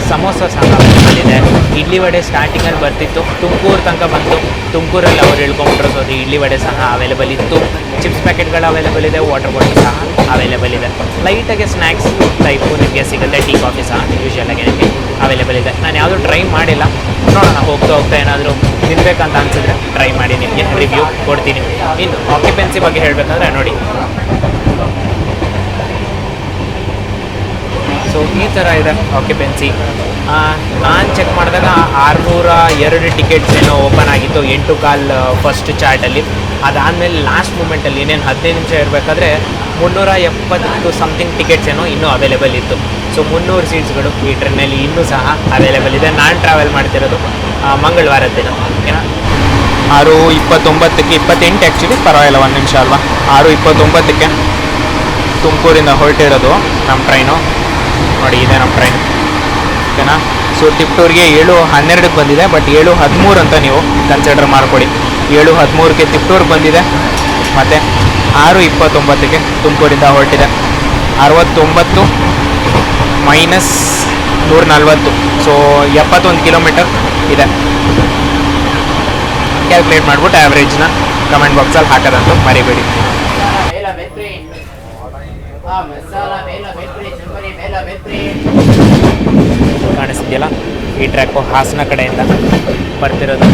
ಸಮೋಸ ಸಹ ಅವೈಲೇಬಲ್ ಇದೆ. ಇಡ್ಲಿ ವಡೆ ಸ್ಟಾರ್ಟಿಂಗಲ್ಲಿ ಬರ್ತಿತ್ತು, ತುಮಕೂರು ತನಕ ಬಂತು, ತುಮಕೂರಲ್ಲಿ ಅವ್ರು ಹೇಳ್ಕೊಂಬಿಟ್ರು. ಸೊ ಅದು ಇಡ್ಲಿ ವಡೆ ಸಹ ಅವೈಲೇಬಲ್ ಇತ್ತು. ಚಿಪ್ಸ್ ಪ್ಯಾಕೆಟ್ಗಳು ಅವೈಲೇಬಲ್ ಇದೆ, ವಾಟರ್ ಬಾಟಲ್ ಸಹ ಅವೈಲೇಬಲ್ ಇದೆ. ಲೈಟಾಗಿ ಸ್ನ್ಯಾಕ್ಸ್ ಟೈಪು ನಿಮಗೆ ಸಿಗುತ್ತೆ. ಟೀ ಕಾಫಿ ಸಹ ಯೂಶ್ವಲಾಗಿ ನನಗೆ ಅವೈಲೇಬಲ್ ಇದೆ. ನಾನು ಯಾವುದೂ ಟ್ರೈ ಮಾಡಿಲ್ಲ, ನೋಡೋಣ ಹೋಗ್ತಾ ಏನಾದರೂ ತಿನ್ನಬೇಕಂತ ಅನಿಸಿದ್ರೆ ಟ್ರೈ ಮಾಡಿ ನಿಮಗೆ ರಿವ್ಯೂ ಕೊಡ್ತೀನಿ. ಇನ್ನು ಆಕ್ಯುಪೆನ್ಸಿ ಬಗ್ಗೆ ಹೇಳಬೇಕಂದ್ರೆ ನೋಡಿ, ಸೊ ಈ ಥರ ಇದೆ ಆಕ್ಯುಪೆನ್ಸಿ. ನಾನು ಚೆಕ್ ಮಾಡಿದಾಗ 602 ಟಿಕೆಟ್ಸ್ ಏನೋ ಓಪನ್ ಆಗಿತ್ತು 8:15 ಫಸ್ಟ್ ಚಾರ್ಟಲ್ಲಿ. ಅದಾದಮೇಲೆ ಲಾಸ್ಟ್ ಮೂಮೆಂಟಲ್ಲಿ ಏನೇನು 15 ನಿಮಿಷ ಇರಬೇಕಾದ್ರೆ 370 ಸಮಥಿಂಗ್ ಟಿಕೆಟ್ಸ್ ಏನೋ ಇನ್ನೂ ಅವೈಲೇಬಲ್ ಇತ್ತು. ಸೊ 300 ಸೀಟ್ಸ್ಗಳು ಈ ಟ್ರೈನಲ್ಲಿ ಇನ್ನೂ ಸಹ ಅವೈಲೇಬಲ್ ಇದೆ. ನಾನು ಟ್ರಾವೆಲ್ ಮಾಡ್ತಿರೋದು ಮಂಗಳವಾರದ ದಿನ, ಓಕೆನಾ. 6:29ಕ್ಕೆ 28 ಆ್ಯಕ್ಚುಲಿ ಪರವಾಗಿಲ್ಲ, 1 ನಿಮಿಷ ಅಲ್ವಾ. 6:29ಕ್ಕೆ ತುಮಕೂರಿಂದ ಹೊರಟಿರೋದು ನಮ್ಮ ಟ್ರೈನು. ನೋಡಿ ಇದೆ ನಮ್ಮ ಟ್ರೈನ್. ಓಕೆನಾ. ಸೊ ತಿಪ್ಟೂರಿಗೆ 7:12ಕ್ಕೆ ಬಂದಿದೆ, ಬಟ್ 7:13 ಅಂತ ನೀವು ಕನ್ಸಿಡರ್ ಮಾಡ್ಕೊಳ್ಳಿ. 7:13ಕ್ಕೆ ತಿಪ್ಟೂರಿಗೆ ಬಂದಿದೆ, ಮತ್ತು 6:29ಕ್ಕೆ ತುಮಕೂರಿಂದ ಹೊರಟಿದೆ. 69 ಮೈನಸ್ 140, ಸೊ 71 ಕಿಲೋಮೀಟರ್ ಇದೆ. ಕ್ಯಾಲ್ಕುಲೇಟ್ ಮಾಡಿಬಿಟ್ಟು ಆ್ಯಾವ್ರೇಜ್ನ ಕಮೆಂಟ್ ಬಾಕ್ಸಲ್ಲಿ ಹಾಕೋದಂತೂ ಮರಿಬೇಡಿ. ಕಾಣಿಸ್ತಿದೆಯಲ್ಲ, ಈ ಟ್ರ್ಯಾಕು ಹಾಸನ ಕಡೆಯಿಂದ ಬರ್ತಿರೋದು.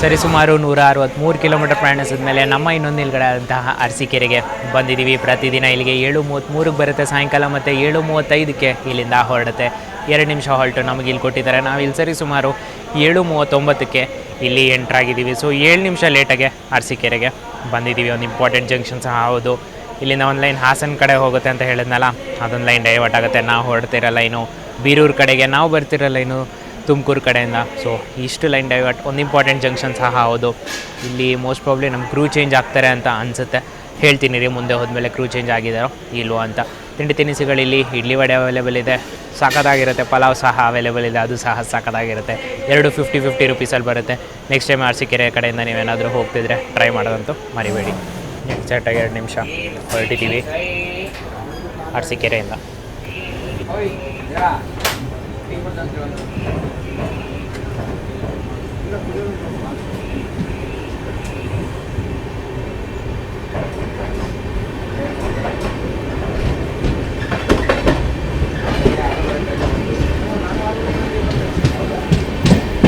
ಸರಿಸುಮಾರು 163 ಕಿಲೋಮೀಟರ್ ಪ್ರಯಾಣಿಸಿದ ಮೇಲೆ ನಮ್ಮ ಇನ್ನೊಂದು ನಿಲ್ಗಡೆ ಆದಂತಹ ಅರಸೀಕೆರೆಗೆ ಬಂದಿದ್ದೀವಿ. ಪ್ರತಿದಿನ ಇಲ್ಲಿಗೆ 7:33ಕ್ಕೆ ಬರುತ್ತೆ ಸಾಯಂಕಾಲ, ಮತ್ತು 7:35ಕ್ಕೆ ಇಲ್ಲಿಂದ ಹೊರಡುತ್ತೆ. 2 ನಿಮಿಷ ಹಾಲ್ಟು ನಮಗೆ ಇಲ್ಲಿ ಕೊಟ್ಟಿದ್ದಾರೆ. ನಾವು ಇಲ್ಲಿ ಸರಿಸುಮಾರು 7:39ಕ್ಕೆ ಇಲ್ಲಿ ಎಂಟ್ರಾಗಿದ್ದೀವಿ. ಸೊ 7 ನಿಮಿಷ ಲೇಟಾಗೆ ಅರಸೀಕೆರೆಗೆ ಬಂದಿದ್ದೀವಿ. ಒಂದು ಇಂಪಾರ್ಟೆಂಟ್ ಜಂಕ್ಷನ್ ಸಹ ಹೌದು. ಇಲ್ಲಿಂದ ಒಂದು ಲೈನ್ ಹಾಸನ ಕಡೆ ಹೋಗುತ್ತೆ ಅಂತ ಹೇಳಿದ್ನಲ್ಲ, ಅದೊಂದು ಲೈನ್ ಡೈವರ್ಟ್ ಆಗುತ್ತೆ. ನಾವು ಹೊರಡ್ತಿರೋ ಲೈನು ಬೀರೂರು ಕಡೆಗೆ, ನಾವು ಬರ್ತಿರೋ ಲೈನು ತುಮಕೂರು ಕಡೆಯಿಂದ. ಸೊ ಇಷ್ಟು ಲೈನ್ ಡೈವರ್ಟ್, ಒಂದು ಇಂಪಾರ್ಟೆಂಟ್ ಜಂಕ್ಷನ್ ಸಹ ಹೌದು. ಇಲ್ಲಿ ಮೋಸ್ಟ್ ಪ್ರಾಬ್ಲಿ ನಮ್ಮ ಕ್ರೂ ಚೇಂಜ್ ಆಗ್ತಾರೆ ಅಂತ ಅನಿಸುತ್ತೆ. ಹೇಳ್ತೀನಿ ರೀ ಮುಂದೆ ಹೋದ್ಮೇಲೆ ಕ್ರೂ ಚೇಂಜ್ ಆಗಿದ್ದಾರೋ ಇಲ್ವೋ ಅಂತ. ತಿಂಡಿ ತಿನಿಸುಗಳಿಲ್ಲಿ ಇಡ್ಲಿ ವಡೆ ಅವೈಲೇಬಲ್ ಇದೆ, ಸಾಕತ್ತಾಗಿರುತ್ತೆ. ಪಲಾವ್ ಸಹ ಅವೈಲೇಬಲ್ ಇದೆ, ಅದು ಸಹ ಸಾಕತ್ತಾಗಿರುತ್ತೆ. 2 50 ರುಪೀಸಲ್ಲಿ ಬರುತ್ತೆ. ನೆಕ್ಸ್ಟ್ ಟೈಮ್ ಅರಸೀಕೆರೆ ಕಡೆಯಿಂದ ನೀವೇನಾದರೂ ಹೋಗ್ತಿದ್ರೆ ಟ್ರೈ ಮಾಡೋದಂತೂ ಮರಿಬೇಡಿ. ಎಕ್ಸಾಕ್ಟಾಗಿ 2 ನಿಮಿಷ ಹೊರಟಿದ್ದೀವಿ ಅರಸೀಕೆರೆಯಿಂದ.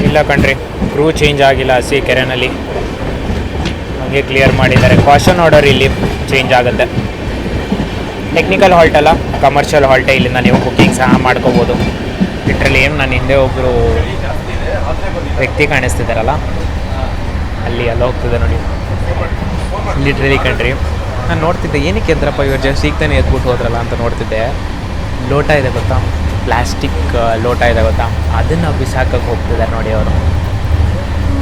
ಇಲ್ಲ ಕಣ್ರಿ, ಕ್ರೂ ಚೇಂಜ್ ಆಗಿಲ್ಲ ಅರಸೀಕೆರೆನಲ್ಲಿ, ಹಾಗೆ ಕ್ಲಿಯರ್ ಮಾಡಿದ್ದಾರೆ. ಕಾಷನ್ ಆರ್ಡರ್ ಇಲ್ಲಿ ಚೇಂಜ್ ಆಗುತ್ತೆ. ಟೆಕ್ನಿಕಲ್ ಹಾಲ್ಟ್ ಅಲ್ಲ, ಕಮರ್ಷಿಯಲ್ ಹಾಲ್ಟೇ. ಇಲ್ಲಿಂದ ನೀವು ಬುಕ್ಕಿಂಗ್ ಸಹ ಮಾಡ್ಕೋಬೋದು. ಲಿಟ್ರಲಿ ಏನು ನನ್ನ ಹಿಂದೆ ಒಬ್ಬರು ವ್ಯಕ್ತಿ ಕಾಣಿಸ್ತಿದ್ದಾರಲ್ಲ, ಅಲ್ಲಿ ಹೋಗ್ತಿದೆ ನೋಡಿ. ಲಿಟ್ರಲಿ ಕಣ್ರಿ, ನಾನು ನೋಡ್ತಿದ್ದೆ ಏನಕ್ಕೆ ಅಂದ್ರಪ್ಪ ಇವ್ರು ಜಸ್ಟ್ ಈಗ ತಾನೇ ಎದ್ಬಿಟ್ಟು ಹೋದ್ರಲ್ಲ ಅಂತ ನೋಡ್ತಿದ್ದೆ. ಲೋಟ ಇದೆ ಗೊತ್ತಾ, ಪ್ಲಾಸ್ಟಿಕ್ ಲೋಟ ಇದೆ ಗೊತ್ತಾ, ಅದನ್ನು ಬಿಸಾಕಕ್ಕೆ ಹೋಗ್ತಿದ್ದಾರೆ ನೋಡಿ ಅವರು.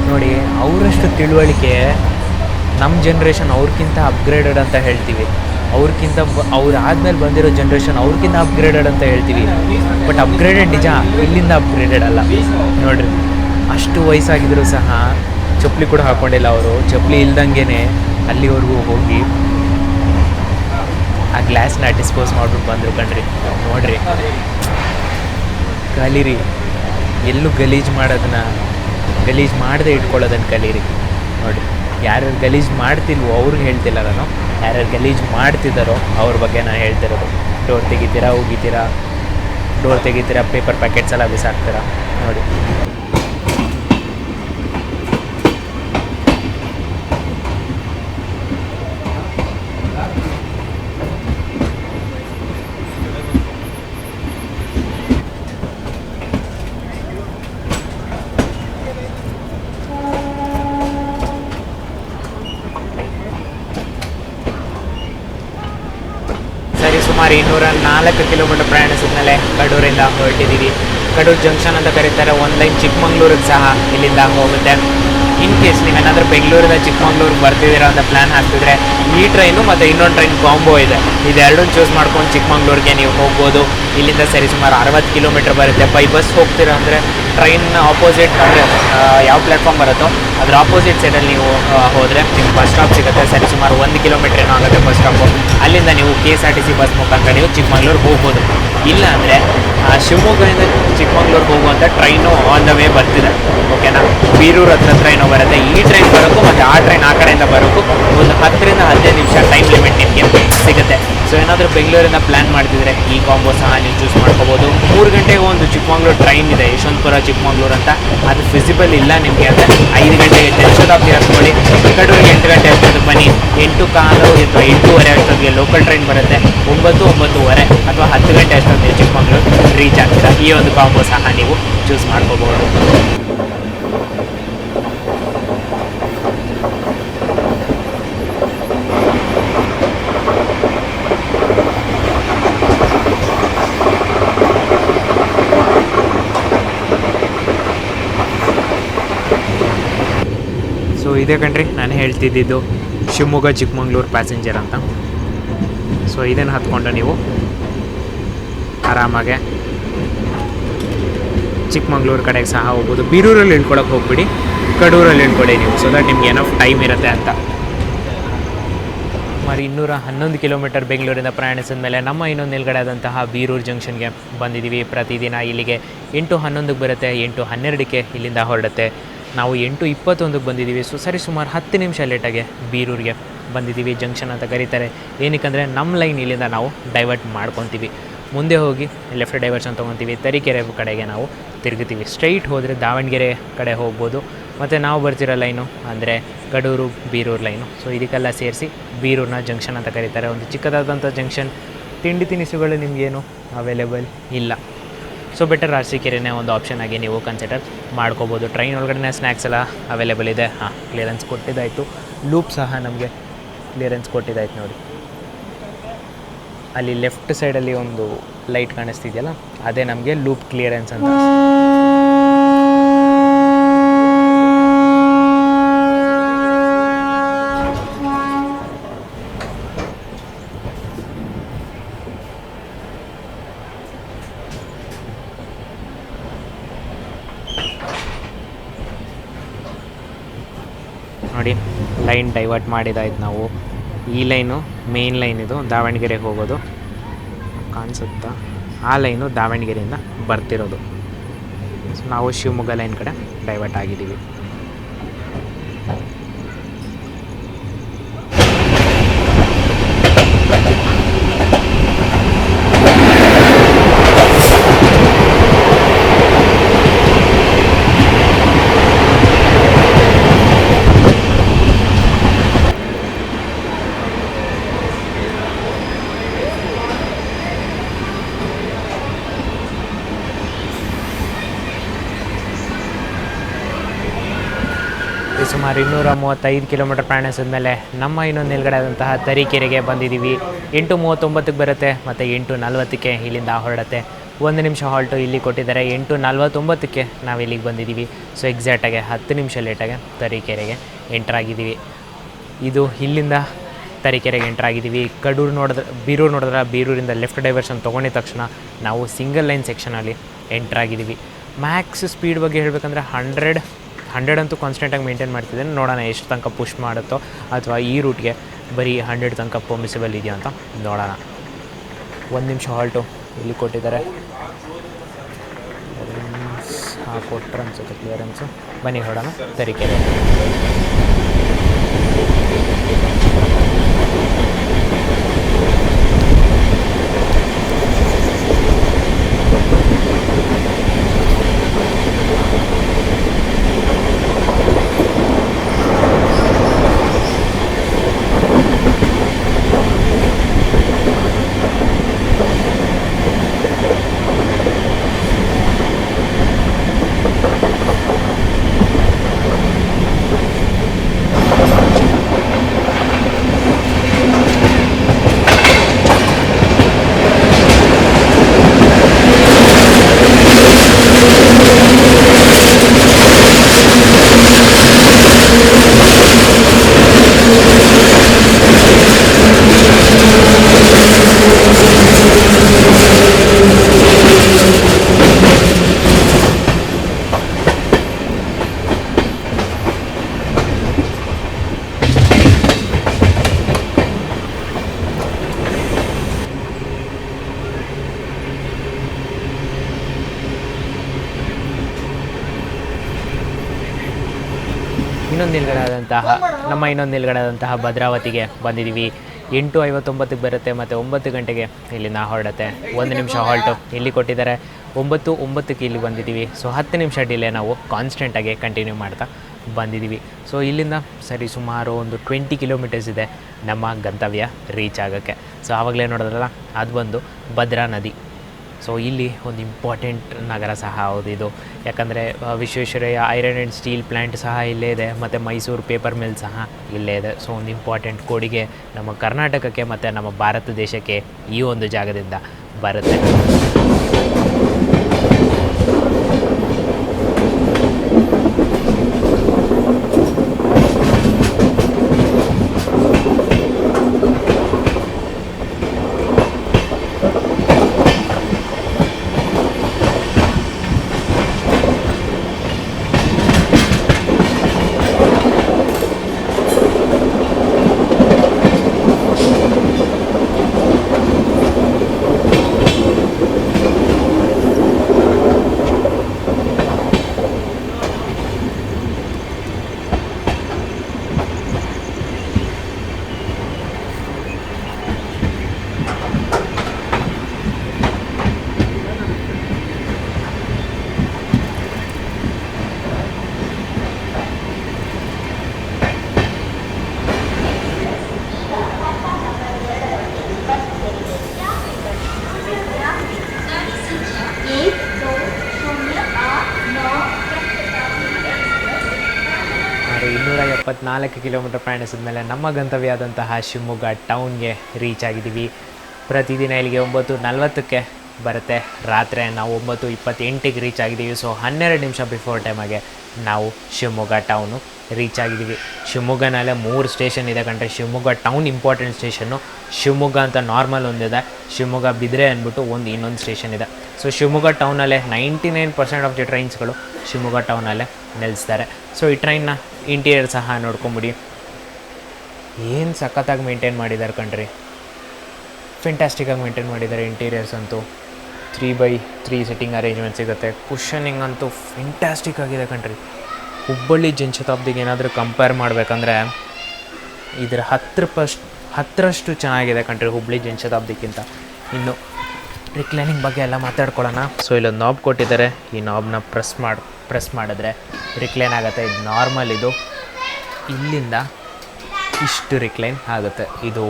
ನೋಡಿ, ಅವರಷ್ಟು ತಿಳುವಳಿಕೆ ನಮ್ಮ ಜನ್ರೇಷನ್ ಅವ್ರಿಗಿಂತ ಅಪ್ಗ್ರೇಡೆಡ್ ಅಂತ ಹೇಳ್ತೀವಿ. ಅವ್ರಿಗಿಂತ ಅವ್ರು ಆದಮೇಲೆ ಬಂದಿರೋ ಜನ್ರೇಷನ್ ಅವ್ರಿಗಿಂತ ಅಪ್ಗ್ರೇಡೆಡ್ ಅಂತ ಹೇಳ್ತೀವಿ. ಬಟ್ ಅಪ್ಗ್ರೇಡೆಡ್ ನಿಜ, ಇಲ್ಲಿಂದ ಅಪ್ಗ್ರೇಡೆಡ್ ಅಲ್ಲ. ನೋಡಿರಿ, ಅಷ್ಟು ವಯಸ್ಸಾಗಿದ್ದರೂ ಸಹ ಚಪ್ಪಲಿ ಕೂಡ ಹಾಕ್ಕೊಂಡಿಲ್ಲ ಅವರು. ಚಪ್ಪಲಿ ಇಲ್ದಂಗೆ ಅಲ್ಲಿವರೆಗೂ ಹೋಗಿ ಆ ಗ್ಲಾಸ್ನ ಡಿಸ್ಪೋಸ್ ಮಾಡ್ಬಿಟ್ಟು ಬಂದರು ಕಣ್ರಿ. ನೋಡಿರಿ, ಕಲೀರಿ. ಎಲ್ಲೂ ಗಲೀಜು ಮಾಡೋದನ್ನ, ಗಲೀಜು ಮಾಡದೆ ಇಟ್ಕೊಳ್ಳೋದನ್ನು ಕಲೀರಿ. ನೋಡಿ, ಯಾರ್ಯಾರು ಗಲೀಜು ಮಾಡ್ತಿಲ್ವೋ ಅವ್ರಿಗೆ ಹೇಳ್ತಿಲ್ಲ ನಾನು, ಯಾರ್ಯಾರು ಗಲೀಜು ಮಾಡ್ತಿದ್ದಾರೋ ಅವ್ರ ಬಗ್ಗೆ ನಾನು ಹೇಳ್ತಿರೋದು. ಡೋರ್ ತೆಗಿತೀರಾ, ಉಗಿತೀರಾ, ಡೋರ್ ತೆಗಿತೀರಾ, ಪೇಪರ್ ಪ್ಯಾಕೆಟ್ಸ್ ಎಲ್ಲ ಬಿಸಾಕ್ತೀರಾ. ನೋಡಿ, ಸುಮಾರು 204 ಕಿಲೋಮೀಟರ್ ಪ್ರಯಾಣಿಸಿದ ಮೇಲೆ ಕಡೂರಿಂದ ಹೊರಟಿದ್ದೀವಿ. ಕಡೂರು ಜಂಕ್ಷನ್ ಅಂತ ಕರೀತಾರೆ. ಒಂದು ಲೈನ್ ಚಿಕ್ಕಮಂಗ್ಳೂರಿಗೆ ಸಹ ಇಲ್ಲಿಂದ ಹೋಗುತ್ತೆ. ಇನ್ ಕೇಸ್ ನೀವೇನಾದರೂ ಬೆಂಗಳೂರಿಂದ ಚಿಕ್ಕಮಂಗ್ಳೂರಿಗೆ ಬರ್ತಿದ್ದೀರಾ ಅಂತ ಪ್ಲ್ಯಾನ್ ಹಾಕ್ತಿದ್ರೆ ಈ ಟ್ರೈನು ಮತ್ತು ಇನ್ನೊಂದು ಟ್ರೈನ್ ಕಾಂಬೋ ಇದೆ. ಇದೆರಡನ್ನು ಚೂಸ್ ಮಾಡ್ಕೊಂಡು ಚಿಕ್ಕಮಂಗ್ಳೂರಿಗೆ ನೀವು ಹೋಗ್ಬೋದು. ಇಲ್ಲಿಂದ ಸರಿ ಸುಮಾರು 60 ಕಿಲೋಮೀಟರ್ ಬರುತ್ತೆ. ಬೈ ಬಸ್ ಹೋಗ್ತೀರಾ ಅಂದರೆ ಟ್ರೈನ್ ಆಪೋಸಿಟ್, ಅಂದರೆ ಯಾವ ಪ್ಲ್ಯಾಟ್ಫಾರ್ಮ್ ಬರುತ್ತೋ ಅದರ ಆಪೋಸಿಟ್ ಸೈಡಲ್ಲಿ ನೀವು ಹೋದರೆ ನಿಮ್ಗೆ ಬಸ್ ಸ್ಟಾಪ್ ಸಿಗುತ್ತೆ. ಸರಿ ಸುಮಾರು 1 ಕಿಲೋಮೀಟ್ರ್ ಏನೋ ಆಗುತ್ತೆ ಬಸ್ ಸ್ಟಾಪು. ಅಲ್ಲಿಂದ ನೀವು KSRTC ಬಸ್ ಮುಖಾಂತರ ನೀವು ಚಿಕ್ಕಮಂಗ್ಳೂರಿಗೆ ಹೋಗ್ಬೋದು. ಇಲ್ಲ ಅಂದರೆ ಶಿವಮೊಗ್ಗದಿಂದ ಚಿಕ್ಕಮಂಗ್ಳೂರಿಗೆ ಹೋಗುವಂಥ ಟ್ರೈನು ಆನ್ ದ ವೇ ಬರ್ತಿದೆ. ಓಕೆನಾ, ಬೀರೂರು ಹತ್ರ ಏನೋ ಬರುತ್ತೆ. ಈ ಟ್ರೈನ್ ಬರೋಕ್ಕೂ ಮತ್ತು ಆ ಟ್ರೈನ್ ಆ ಕಡೆಯಿಂದ ಬರೋಕ್ಕೂ ಒಂದು 10ರಿಂದ 15 ನಿಮಿಷ ಟೈಮ್ ಲಿಮಿಟ್ ನಿಮಗೆ ಸಿಗುತ್ತೆ. ಸೊ ಏನಾದರೂ ಬೆಂಗಳೂರಿಂದ ಪ್ಲ್ಯಾನ್ ಮಾಡ್ತಿದ್ರೆ ಈ ಕಾಂಬೋ ಸಹ ನೀವು ಚೂಸ್ ಮಾಡ್ಕೋಬೋದು. 3 ಗಂಟೆಗೆ ಒಂದು ಚಿಕ್ಕಮಂಗ್ಳೂರು ಟ್ರೈನ್ ಇದೆ, ಯಶವಂತಪುರ ಚಿಕ್ಕಮಂಗ್ಳೂರು ಅಂತ. ಅದು ಫಿಸಿಬಲ್ ಇಲ್ಲ ನಿಮಗೆ ಅಂದರೆ 5 ಗಂಟೆಗೆ ಜಂಕ್ಷನ್ ಆಫ್ ಹಾಕ್ಕೊಳ್ಳಿ. ಕಡೂರಿಗೆ 8 ಗಂಟೆ ಅಷ್ಟೊಂದು ಬನ್ನಿ 8:15 ಅಥವಾ 8:30 ಅಷ್ಟೊತ್ತಿಗೆ ಲೋಕಲ್ ಟ್ರೈನ್ ಬರುತ್ತೆ. 9-9:30 ಅಥವಾ 10 ಗಂಟೆ ಅಷ್ಟೊತ್ತಿಗೆ ಚಿಕ್ಕಮಗಳೂರು ರೀಚ್ ಆಗ್ತೀರಾ. ಈ ಒಂದು ಕಾಂಬೋ ಸಹ ನೀವು ಚೂಸ್ ಮಾಡ್ಕೋಬಹುದು. ಸೊ ಇದೇ ಕಣ್ರಿ ನಾನು ಹೇಳ್ತಿದ್ದಿದ್ದು ಶಿವಮೊಗ್ಗ ಚಿಕ್ಕಮಂಗ್ಳೂರು ಪ್ಯಾಸೆಂಜರ್ ಅಂತ. ಸೊ ಇದನ್ನು ಹತ್ಕೊಂಡು ನೀವು ಆರಾಮಾಗೆ ಚಿಕ್ಕಮಂಗ್ಳೂರು ಕಡೆಗೆ ಸಹ ಹೋಗ್ಬೋದು. ಬೀರೂರಲ್ಲಿ ಇಳ್ಕೊಳಕ್ಕೆ ಹೋಗ್ಬಿಡಿ, ಕಡೂರಲ್ಲಿ ಇಳ್ಕೊಳ್ಳಿ ನೀವು, ಸೊ ದಟ್ ನಿಮ್ಗೆ ಏನೋ ಟೈಮ್ ಇರುತ್ತೆ ಅಂತ. ಸುಮಾರು 211 ಕಿಲೋಮೀಟರ್ ಬೆಂಗಳೂರಿಂದ ಪ್ರಯಾಣಿಸಿದ ಮೇಲೆ ನಮ್ಮ ಇನ್ನೊಂದು ನಿಲ್ಗಡೆ ಆದಂತಹ ಬೀರೂರು ಜಂಕ್ಷನ್ಗೆ ಬಂದಿದ್ದೀವಿ. ಪ್ರತಿದಿನ ಇಲ್ಲಿಗೆ 8:11 ಬರುತ್ತೆ, 8:12ಕ್ಕೆ ಇಲ್ಲಿಂದ ಹೊರಡುತ್ತೆ. ನಾವು 8:21 ಬಂದಿದ್ದೀವಿ. ಸೊ ಸರಿ ಸುಮಾರು 10 ನಿಮಿಷ ಲೇಟಾಗೆ ಬೀರೂರಿಗೆ ಬಂದಿದ್ದೀವಿ. ಜಂಕ್ಷನ್ ಅಂತ ಕರೀತಾರೆ. ಏನಕ್ಕಂದರೆ ನಮ್ಮ ಲೈನ್ ಇಲ್ಲಿಂದ ನಾವು ಡೈವರ್ಟ್ ಮಾಡ್ಕೊತೀವಿ. ಮುಂದೆ ಹೋಗಿ ಲೆಫ್ಟ್ ಡೈವರ್ಷನ್ ತೊಗೊತೀವಿ. ತರೀಕೆರೆ ಕಡೆಗೆ ನಾವು ತಿರುಗುತ್ತೀವಿ. ಸ್ಟ್ರೈಟ್ ಹೋದರೆ ದಾವಣಗೆರೆ ಕಡೆ ಹೋಗ್ಬೋದು. ಮತ್ತು ನಾವು ಬರ್ತಿರೋ ಲೈನು ಅಂದರೆ ಕಡೂರು ಬೀರೂರು ಲೈನು. ಸೊ ಇದಕ್ಕೆಲ್ಲ ಸೇರಿಸಿ ಬೀರೂರಿನ ಜಂಕ್ಷನ್ ಅಂತ ಕರೀತಾರೆ. ಒಂದು ಚಿಕ್ಕದಾದಂಥ ಜಂಕ್ಷನ್. ತಿಂಡಿ ತಿನಿಸುಗಳು ನಿಮಗೇನು ಅವೈಲೇಬಲ್ ಇಲ್ಲ. ಸೊ ಬೆಟರ್ ಅರಸೀಕೆರೆನೇ ಒಂದು ಆಪ್ಷನ್ ಆಗಿ ನೀವು ಕನ್ಸಿಡರ್ ಮಾಡ್ಕೋಬೋದು. ಟ್ರೈನ್ ಒಳಗಡೆ ಸ್ನ್ಯಾಕ್ಸ್ ಎಲ್ಲ ಅವೈಲೇಬಲ್ ಇದೆ. ಕ್ಲಿಯರೆನ್ಸ್ ಕೊಟ್ಟಿದ್ದಾಯಿತು. ಲೂಪ್ ಸಹ ನಮಗೆ ಕ್ಲಿಯರೆನ್ಸ್ ಕೊಟ್ಟಿದ್ದಾಯ್ತು ನೋಡಿ. ಅಲ್ಲಿ ಲೆಫ್ಟ್ ಸೈಡಲ್ಲಿ ಒಂದು ಲೈಟ್ ಕಾಣಿಸ್ತಿದೆಯಲ್ಲ, ಅದೇ ನಮಗೆ ಲೂಪ್ ಕ್ಲಿಯರೆನ್ಸ್ ಅಂತ. ನೋಡಿ ಲೈನ್ ಡೈವರ್ಟ್ ಮಾಡಿದಾಯ್ತು ನಾವು. ಈ ಲೈನು ಮೇನ್ ಲೈನ್, ಇದು ದಾವಣಗೆರೆಗೆ ಹೋಗೋದು ಕಾಣಿಸುತ್ತಾ. ಆ ಲೈನು ದಾವಣಗೆರೆಯಿಂದ ಬರ್ತಿರೋದು. ಸೊ ನಾವು ಶಿವಮೊಗ್ಗ ಲೈನ್ ಕಡೆ ಡೈವರ್ಟ್ ಆಗಿದ್ದೀವಿ. ಸುಮಾರು 235 ಕಿಲೋಮೀಟರ್ ಪ್ರಯಾಣಿಸಿದ ಮೇಲೆ ನಮ್ಮ ಇನ್ನೊಂದು ನಿಲ್ಗಡೆ ಆದಂತಹ ತರೀಕೆರೆಗೆ ಬಂದಿದ್ದೀವಿ. 8:39ಕ್ಕೆ ಬರುತ್ತೆ ಮತ್ತು 8:40ಕ್ಕೆ ಇಲ್ಲಿಂದ ಹೊರಡುತ್ತೆ. 1 ನಿಮಿಷ ಹಾಲ್ಟು ಇಲ್ಲಿ ಕೊಟ್ಟಿದ್ದಾರೆ. 8:49ಕ್ಕೆ ನಾವು ಇಲ್ಲಿಗೆ ಬಂದಿದ್ದೀವಿ. ಸೊ ಎಕ್ಸಾಕ್ಟಾಗಿ 10 ನಿಮಿಷ ಲೇಟಾಗಿ ತರೀಕೆರೆಗೆ ಎಂಟ್ರಾಗಿದ್ದೀವಿ. ಇದು ಇಲ್ಲಿಂದ ತರೀಕೆರೆಗೆ ಎಂಟ್ರಾಗಿದ್ದೀವಿ. ಬೀರೂರು ನೋಡಿದ್ರೆ ಬೀರೂರಿಂದ ಲೆಫ್ಟ್ ಡೈವರ್ಷನ್ ತೊಗೊಂಡಿದ ತಕ್ಷಣ ನಾವು ಸಿಂಗಲ್ ಲೈನ್ ಸೆಕ್ಷನಲ್ಲಿ ಎಂಟ್ರಾಗಿದ್ದೀವಿ. ಮ್ಯಾಕ್ಸ್ ಸ್ಪೀಡ್ ಬಗ್ಗೆ ಹೇಳಬೇಕಂದ್ರೆ 100 ಅಂತೂ ಕಾನ್ಸ್ಟೆಂಟಾಗಿ ಮೇಂಟೈನ್ ಮಾಡ್ತಿದ್ದೇನೆ. ನೋಡೋಣ ಎಷ್ಟು ತನಕ ಪುಷ್ ಮಾಡುತ್ತೋ, ಅಥವಾ ಈ ರೂಟ್ಗೆ ಬರೀ 100 ತನಕ ಪರ್ಮಿಸಿಬಲ್ ಇದೆಯಾ ಅಂತ ನೋಡೋಣ. 1 ನಿಮಿಷ ಹಾಲ್ಟು ಇಲ್ಲಿ ಕೊಟ್ಟಿದ್ದಾರೆ. ಕೊಟ್ಟರೆ ಅನ್ಸುತ್ತೆ ಕ್ಲಿಯರೆನ್ಸು. ಬನ್ನಿ ಹೊಡೋಣ ತರೀಕೆರೆ. ನಮ್ಮ ಇನ್ನೊಂದು ನಿಲ್ಗಡೆ ಆದಂತಹ ಭದ್ರಾವತಿಗೆ ಬಂದಿದ್ದೀವಿ. 8:59ಕ್ಕೆ ಬರುತ್ತೆ ಮತ್ತು 9 ಗಂಟೆಗೆ ಇಲ್ಲಿಂದ ಹೊರಡುತ್ತೆ. 1 ನಿಮಿಷ ಹಾಲ್ಟು ಇಲ್ಲಿ ಕೊಟ್ಟಿದ್ದಾರೆ. 9:09ಕ್ಕೆ ಇಲ್ಲಿ ಬಂದಿದ್ದೀವಿ. ಸೊ 10 ನಿಮಿಷ ಡಿಲೇ ನಾವು ಕಾನ್ಸ್ಟೆಂಟಾಗಿ ಕಂಟಿನ್ಯೂ ಮಾಡ್ತಾ ಬಂದಿದ್ದೀವಿ. ಸೊ ಇಲ್ಲಿಂದ ಸರಿ ಸುಮಾರು ಒಂದು 20 ಕಿಲೋಮೀಟರ್ಸ್ ಇದೆ ನಮ್ಮ ಗಂತವ್ಯ ರೀಚ್ ಆಗೋಕ್ಕೆ. ಸೊ ಆವಾಗಲೇ ನೋಡಿದ್ರಲ್ಲ ಅದು ಬಂದು ಭದ್ರಾ ನದಿ. ಸೊ ಇಲ್ಲಿ ಒಂದು ಇಂಪಾರ್ಟೆಂಟ್ ನಗರ ಸಹ ಹೌದು ಇದು, ಯಾಕಂದರೆ Visvesvaraya iron and steel plant ಸಹ ಇಲ್ಲೇ ಇದೆ, ಮತ್ತು ಮೈಸೂರು ಪೇಪರ್ ಮಿಲ್ ಸಹ ಇಲ್ಲೇ ಇದೆ. ಸೊ ಒಂದು ಇಂಪಾರ್ಟೆಂಟ್ ಕೊಡುಗೆ ನಮ್ಮ ಕರ್ನಾಟಕಕ್ಕೆ ಮತ್ತು ನಮ್ಮ ಭಾರತ ದೇಶಕ್ಕೆ ಈ ಒಂದು ಜಾಗದಿಂದ ಬರುತ್ತೆ. ನಾಲ್ಕು ಕಿಲೋಮೀಟರ್ ಪ್ರಯಾಣಿಸಿದ ಮೇಲೆ ನಮ್ಮ ಗಂತವ್ಯ ಆದಂತಹ ಶಿವಮೊಗ್ಗ ಟೌನ್ಗೆ ರೀಚ್ ಆಗಿದ್ದೀವಿ. ಪ್ರತಿದಿನ ಇಲ್ಲಿಗೆ 9:40ಕ್ಕೆ ಬರುತ್ತೆ, ರಾತ್ರಿ ನಾವು 9:28ಗೆ ರೀಚ್ ಆಗಿದ್ದೀವಿ. ಸೊ 12 ನಿಮಿಷ ಬಿಫೋರ್ ಟೈಮಾಗೆ ನಾವು ಶಿವಮೊಗ್ಗ ಟೌನು ರೀಚ್ ಆಗಿದ್ದೀವಿ. ಶಿವಮೊಗ್ಗನಲ್ಲೇ 3 ಸ್ಟೇಷನ್ ಇದೆ ಕಂಡ್ರೆ. Shivamogga town important station, Shivamogga ಅಂತ ನಾರ್ಮಲ್ ಒಂದಿದೆ, ಶಿವಮೊಗ್ಗ ಬಿದ್ರೆ ಅಂದ್ಬಿಟ್ಟು ಇನ್ನೊಂದು ಸ್ಟೇಷನ್ ಇದೆ. ಸೊ ಶಿವಮೊಗ್ಗ ಟೌನಲ್ಲೇ 99% ಆಫ್ ದಿ ಟ್ರೈನ್ಸ್ಗಳು ಶಿವಮೊಗ್ಗ ಟೌನಲ್ಲೇ ನಿಲ್ಲಿಸ್ತಾರೆ. ಸೊ ಈ ಟ್ರೈನ್ನ ಇಂಟೀರಿಯರ್ ಸಹ ನೋಡ್ಕೊಂಬಿಡಿ, ಏನು ಸಖತ್ತಾಗಿ ಮೇಂಟೈನ್ ಮಾಡಿದ್ದಾರೆ ಕಣ್ರಿ, ಫೆಂಟಾಸ್ಟಿಕ್ಕಾಗಿ ಮೇಂಟೈನ್ ಮಾಡಿದ್ದಾರೆ ಇಂಟೀರಿಯರ್ಸ್ ಅಂತೂ. 3x3 ಸಿಟ್ಟಿಂಗ್ ಅರೇಂಜ್ಮೆಂಟ್ ಸಿಗುತ್ತೆ, ಕುಷನಿಂಗ್ ಅಂತೂ ಫೆಂಟಾಸ್ಟಿಕ್ ಆಗಿದೆ ಕಣ್ರಿ. ಹುಬ್ಬಳ್ಳಿ ಜನಶತಾಬ್ದಿಗೆ ಏನಾದರೂ ಕಂಪೇರ್ ಮಾಡಬೇಕಂದ್ರೆ ಇದರ 10ರಷ್ಟು ಚೆನ್ನಾಗಿದೆ ಕಣ್ರಿ ಹುಬ್ಬಳ್ಳಿ ಜನಶತಾಬ್ದಿಕ್ಕಿಂತ. ಇನ್ನು ರಿಕ್ಲೈನಿಂಗ್ ಬಗ್ಗೆ ಎಲ್ಲ ಮಾತಾಡ್ಕೊಳ್ಳೋಣ. ಸೊ ಇಲ್ಲೊಂದು ನಾಬ್ ಕೊಟ್ಟಿದ್ದಾರೆ, ಈ ನಾಬ್ನ ಪ್ರೆಸ್ ಮಾಡಿದ್ರೆ ರಿಕ್ಲೈನ್ ಆಗುತ್ತೆ. ಇದು ನಾರ್ಮಲ್, ಇದು ಇಲ್ಲಿಂದ ಇಷ್ಟು ರಿಕ್ಲೈನ್ ಆಗುತ್ತೆ, ಇದು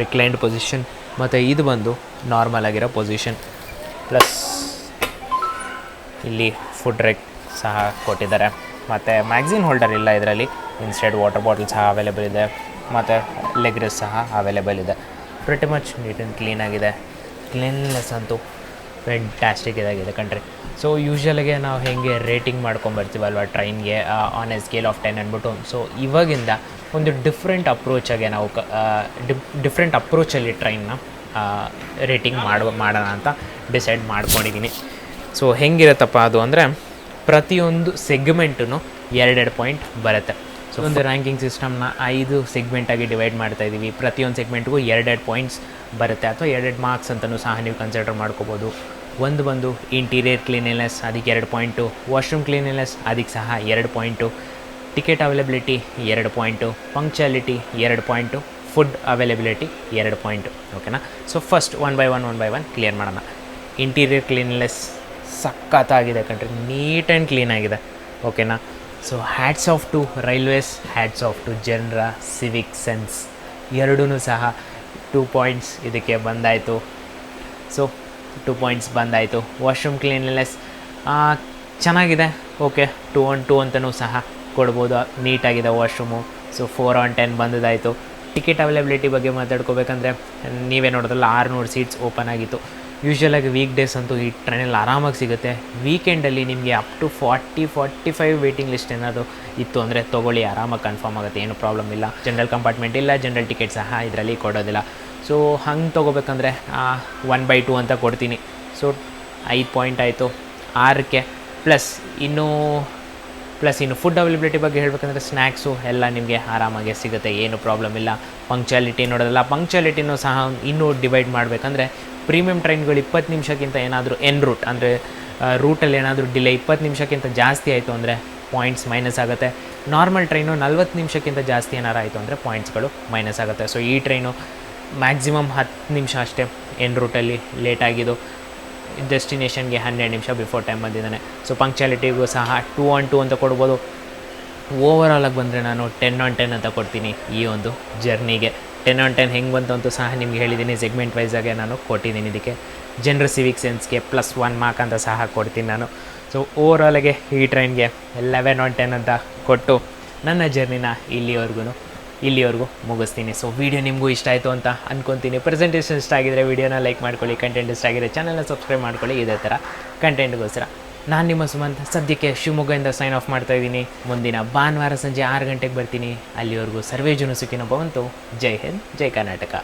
ರಿಕ್ಲೈನ್ಡ್ ಪೊಸಿಷನ್. ಮತ್ತು ಇದು ಬಂದು ನಾರ್ಮಲ್ ಆಗಿರೋ ಪೊಸಿಷನ್. ಪ್ಲಸ್ ಇಲ್ಲಿ ಫುಡ್ ರೆಕ್ ಸಹ ಕೊಟ್ಟಿದ್ದಾರೆ, ಮತ್ತು ಮ್ಯಾಗ್ಝಿನ್ ಹೋಲ್ಡರ್ ಇಲ್ಲ ಇದರಲ್ಲಿ, ಇನ್ಸ್ಟೆಡ್ ವಾಟರ್ ಬಾಟಲ್ ಸಹ ಅವೈಲೇಬಲ್ ಇದೆ, ಮತ್ತು ಲೆಗ್ ರೆಸ್ಟ್ ಸಹ ಅವೈಲೇಬಲ್ ಇದೆ. ಪ್ರಿಟಿ ಮಚ್ ನೀಟ್ ಆ್ಯಂಡ್ ಕ್ಲೀನಾಗಿದೆ. ಕ್ಲೀನ್ನೆಸ್ ಅಂತೂ ಫೆಂಟಾಸ್ಟಿಕ್ ಇದಾಗಿದೆ ಕಣ್ರಿ. ಸೊ ಯೂಶ್ವಲಾಗೆ ನಾವು ಹೇಗೆ ರೇಟಿಂಗ್ ಮಾಡ್ಕೊಂಬರ್ತೀವಲ್ವ ಟ್ರೈನ್ಗೆ ಆನ್ ಎ ಸ್ಕೇಲ್ ಆಫ್ 10 ಅಂದ್ಬಿಟ್ಟು, ಸೊ ಇವಾಗಿಂದ ಒಂದು ಡಿಫ್ರೆಂಟ್ ಅಪ್ರೋಚಾಗೆ ನಾವು ಡಿಫ್ರೆಂಟ್ ಅಪ್ರೋಚಲ್ಲಿ ಟ್ರೈನ್ನ ರೇಟಿಂಗ್ ಮಾಡೋಣ ಅಂತ ಡಿಸೈಡ್ ಮಾಡ್ಕೊಂಡಿದ್ದೀನಿ. ಸೊ ಹೆಂಗಿರುತ್ತಪ್ಪ ಅದು ಅಂದರೆ ಪ್ರತಿಯೊಂದು ಸೆಗ್ಮೆಂಟೂ 2 ಪಾಯಿಂಟ್ ಬರುತ್ತೆ. ಸೊ ಒಂದು ರ್ಯಾಂಕಿಂಗ್ ಸಿಸ್ಟಮ್ನ 5 ಸೆಗ್ಮೆಂಟಾಗಿ ಡಿವೈಡ್ ಮಾಡ್ತಾಯಿದ್ದೀವಿ. ಪ್ರತಿಯೊಂದು ಸೆಗ್ಮೆಂಟ್ಗೂ 2 ಪಾಯಿಂಟ್ಸ್ ಬರುತ್ತೆ, ಅಥವಾ 2 ಮಾರ್ಕ್ಸ್ ಅಂತಲೂ ಸಹ ನೀವು ಕನ್ಸಿಡರ್ ಮಾಡ್ಕೋಬೋದು. ಒಂದು ಬಂದು ಇಂಟೀರಿಯರ್ ಕ್ಲೀನ್ನೆಸ್, ಅದಕ್ಕೆ 2 ಪಾಯಿಂಟು. ವಾಶ್ರೂಮ್ ಕ್ಲೀನ್ನೆಸ್, ಅದಕ್ಕೆ ಸಹ 2 point. Ticket availability 2 point. Punctuality 2 point. Food availability 2 point. ಓಕೆನಾ? So first one by one clear ಮಾಡೋಣ. ಇಂಟೀರಿಯರ್ ಕ್ಲೀನ್ನೆಸ್ ಸಖತ್ತಾಗಿದೆ ಕಣ್ರಿ, ನೀಟ್ ಆ್ಯಂಡ್ ಕ್ಲೀನಾಗಿದೆ. ಓಕೆನಾ? So hats off to railways, hats off to ಜನರ ಸಿವಿಕ್ ಸೆನ್ಸ್, ಎರಡೂ ಸಹ 2 ಪಾಯಿಂಟ್ಸ್ ಇದಕ್ಕೆ ಬಂದಾಯಿತು. ಸೊ 2 ಪಾಯಿಂಟ್ಸ್ ಬಂದಾಯಿತು. ವಾಶ್ರೂಮ್ ಕ್ಲೀನ್ನೆಸ್ ಚೆನ್ನಾಗಿದೆ, ಓಕೆ 2/2 ಅಂತಲೂ ಸಹ ಕೊಡ್ಬೋದು, ನೀಟಾಗಿದೆ ವಾಶ್ರೂಮು. ಸೊ 4/10 ಬಂದದಾಯಿತು. ಟಿಕೆಟ್ ಅವೈಲಬಿಲಿಟಿ ಬಗ್ಗೆ ಮಾತಾಡ್ಕೋಬೇಕಂದ್ರೆ ನೀವೇ ನೋಡೋದ್ರಲ್ಲ 600 ಸೀಟ್ಸ್ ಓಪನ್ ಆಗಿತ್ತು. ಯೂಶ್ವಲಾಗಿ ವೀಕ್ ಡೇಸ್ ಅಂತೂ ಈ ಟ್ರೈನಲ್ಲಿ ಆರಾಮಾಗಿ ಸಿಗುತ್ತೆ. ವೀಕೆಂಡಲ್ಲಿ ನಿಮಗೆ ಅಪ್ ಟು 40-45 ವೇಟಿಂಗ್ ಲಿಸ್ಟ್ ಏನಾದರೂ ಇತ್ತು ಅಂದರೆ ತೊಗೊಳ್ಳಿ, ಆರಾಮಾಗಿ ಕನ್ಫರ್ಮ್ ಆಗುತ್ತೆ, ಏನು ಪ್ರಾಬ್ಲಮ್ ಇಲ್ಲ. ಜನರಲ್ ಕಂಪಾರ್ಟ್ಮೆಂಟ್ ಇಲ್ಲ, ಜನರಲ್ ಟಿಕೆಟ್ ಸಹ ಇದರಲ್ಲಿ ಕೊಡೋದಿಲ್ಲ. ಸೊ ಹಂಗೆ ತೊಗೋಬೇಕಂದ್ರೆ 1/2 ಅಂತ ಕೊಡ್ತೀನಿ. ಸೊ 5 ಪಾಯಿಂಟ್ ಆಯಿತು 6ಕ್ಕೆ. ಪ್ಲಸ್ ಇನ್ನು ಫುಡ್ ಅವೈಲಬಿಲಿಟಿ ಬಗ್ಗೆ ಹೇಳಬೇಕಂದ್ರೆ ಸ್ನ್ಯಾಕ್ಸು ಎಲ್ಲ ನಿಮಗೆ ಆರಾಮಾಗೆ ಸಿಗುತ್ತೆ, ಏನು ಪ್ರಾಬ್ಲಮ್ ಇಲ್ಲ. ಪಂಕ್ಚುಯಾಲಿಟಿ ನೋಡೋದಲ್ಲ, ಪಂಕ್ಚುಯಾಲಿಟಿನೂ ಸಹ ಇನ್ನೂ ಡಿವೈಡ್ ಮಾಡಬೇಕಂದ್ರೆ ಪ್ರೀಮಿಯಮ್ ಟ್ರೈನ್ಗಳು 20 ನಿಮಿಷಕ್ಕಿಂತ ಏನಾದರೂ ರೂಟ್ ಅಂದರೆ ರೂಟಲ್ಲಿ ಏನಾದರೂ ಡಿಲೇ 20 ನಿಮಿಷಕ್ಕಿಂತ ಜಾಸ್ತಿ ಆಯಿತು ಅಂದರೆ ಪಾಯಿಂಟ್ಸ್ ಮೈನಸ್ ಆಗುತ್ತೆ. ನಾರ್ಮಲ್ ಟ್ರೈನು 40 ನಿಮಿಷಕ್ಕಿಂತ ಜಾಸ್ತಿ ಏನಾರು ಆಯಿತು ಅಂದರೆ ಪಾಯಿಂಟ್ಸ್ಗಳು ಮೈನಸ್ ಆಗುತ್ತೆ. ಸೊ ಈ ಟ್ರೈನು ಮ್ಯಾಕ್ಸಿಮಮ್ 10 ನಿಮಿಷ ಅಷ್ಟೇ ರೂಟಲ್ಲಿ ಲೇಟ್ ಆಗಿದ್ದು, ಡೆಸ್ಟಿನೇಷನ್ಗೆ 12 ನಿಮಿಷ ಬಿಫೋರ್ ಟೈಮ್ ಬಂದಿದ್ದಾನೆ. ಸೊ ಪಂಕ್ಚುಯಾಲಿಟಿಗೂ ಸಹ 2/2 ಅಂತ ಕೊಡ್ಬೋದು. ಓವರಾಲಾಗಿ ಬಂದರೆ ನಾನು 10/10 ಅಂತ ಕೊಡ್ತೀನಿ ಈ ಒಂದು ಜರ್ನಿಗೆ. 10/10 ಹೆಂಗೆ ಬಂತು ಅಂತೂ ಸಹ ನಿಮ್ಗೆ ಹೇಳಿದ್ದೀನಿ, ಸೆಗ್ಮೆಂಟ್ ವೈಸಾಗೆ ನಾನು ಕೊಟ್ಟಿದ್ದೀನಿ. ಇದಕ್ಕೆ ಜನರಲ್ ಸಿವಿಕ್ ಸೆನ್ಸ್ಗೆ +1 ಮಾರ್ಕ್ ಅಂತ ಸಹ ಕೊಡ್ತೀನಿ ನಾನು. ಸೊ ಓವರಾಲಾಗೆ ಈ ಟ್ರೈನ್ಗೆ 11/10 ಅಂತ ಕೊಟ್ಟು ನನ್ನ ಜರ್ನಿನ ಇಲ್ಲಿವರೆಗೂ ಮುಗಿಸ್ತೀನಿ. ಸೊ ವೀಡಿಯೋ ನಿಮಗೂ ಇಷ್ಟ ಆಯಿತು ಅಂತ ಅಂದ್ಕೊತೀನಿ. ಪ್ರೆಸೆಂಟೇಷನ್ ಇಷ್ಟ ಆಗಿದ್ರೆ ವೀಡಿಯೋನ ಲೈಕ್ ಮಾಡ್ಕೊಳ್ಳಿ, ಕಂಟೆಂಟ್ ಇಷ್ಟ ಆಗಿದ್ರೆ ಚಾನಲ್ನ ಸಬ್ಸ್ಕ್ರೈಬ್ ಮಾಡ್ಕೊಳ್ಳಿ. ಇದೇ ಥರ ಕಂಟೆಂಟ್ಗೋಸ್ಕರ ನಾನು ನಿಮ್ಮ ಸುಮಂತ್ ಸದ್ಯಕ್ಕೆ ಶಿವಮೊಗ್ಗದಿಂದ ಸೈನ್ ಆಫ್ ಮಾಡ್ತಾಯಿದ್ದೀನಿ. ಮುಂದಿನ ಭಾನುವಾರ ಸಂಜೆ 6 ಗಂಟೆಗೆ ಬರ್ತೀನಿ. ಅಲ್ಲಿವರೆಗೂ ಸರ್ವೇ ಜನ ಸುಖಿನೋ ಭವಂತು. ಜೈ ಹಿಂದ್, ಜೈ ಕರ್ನಾಟಕ.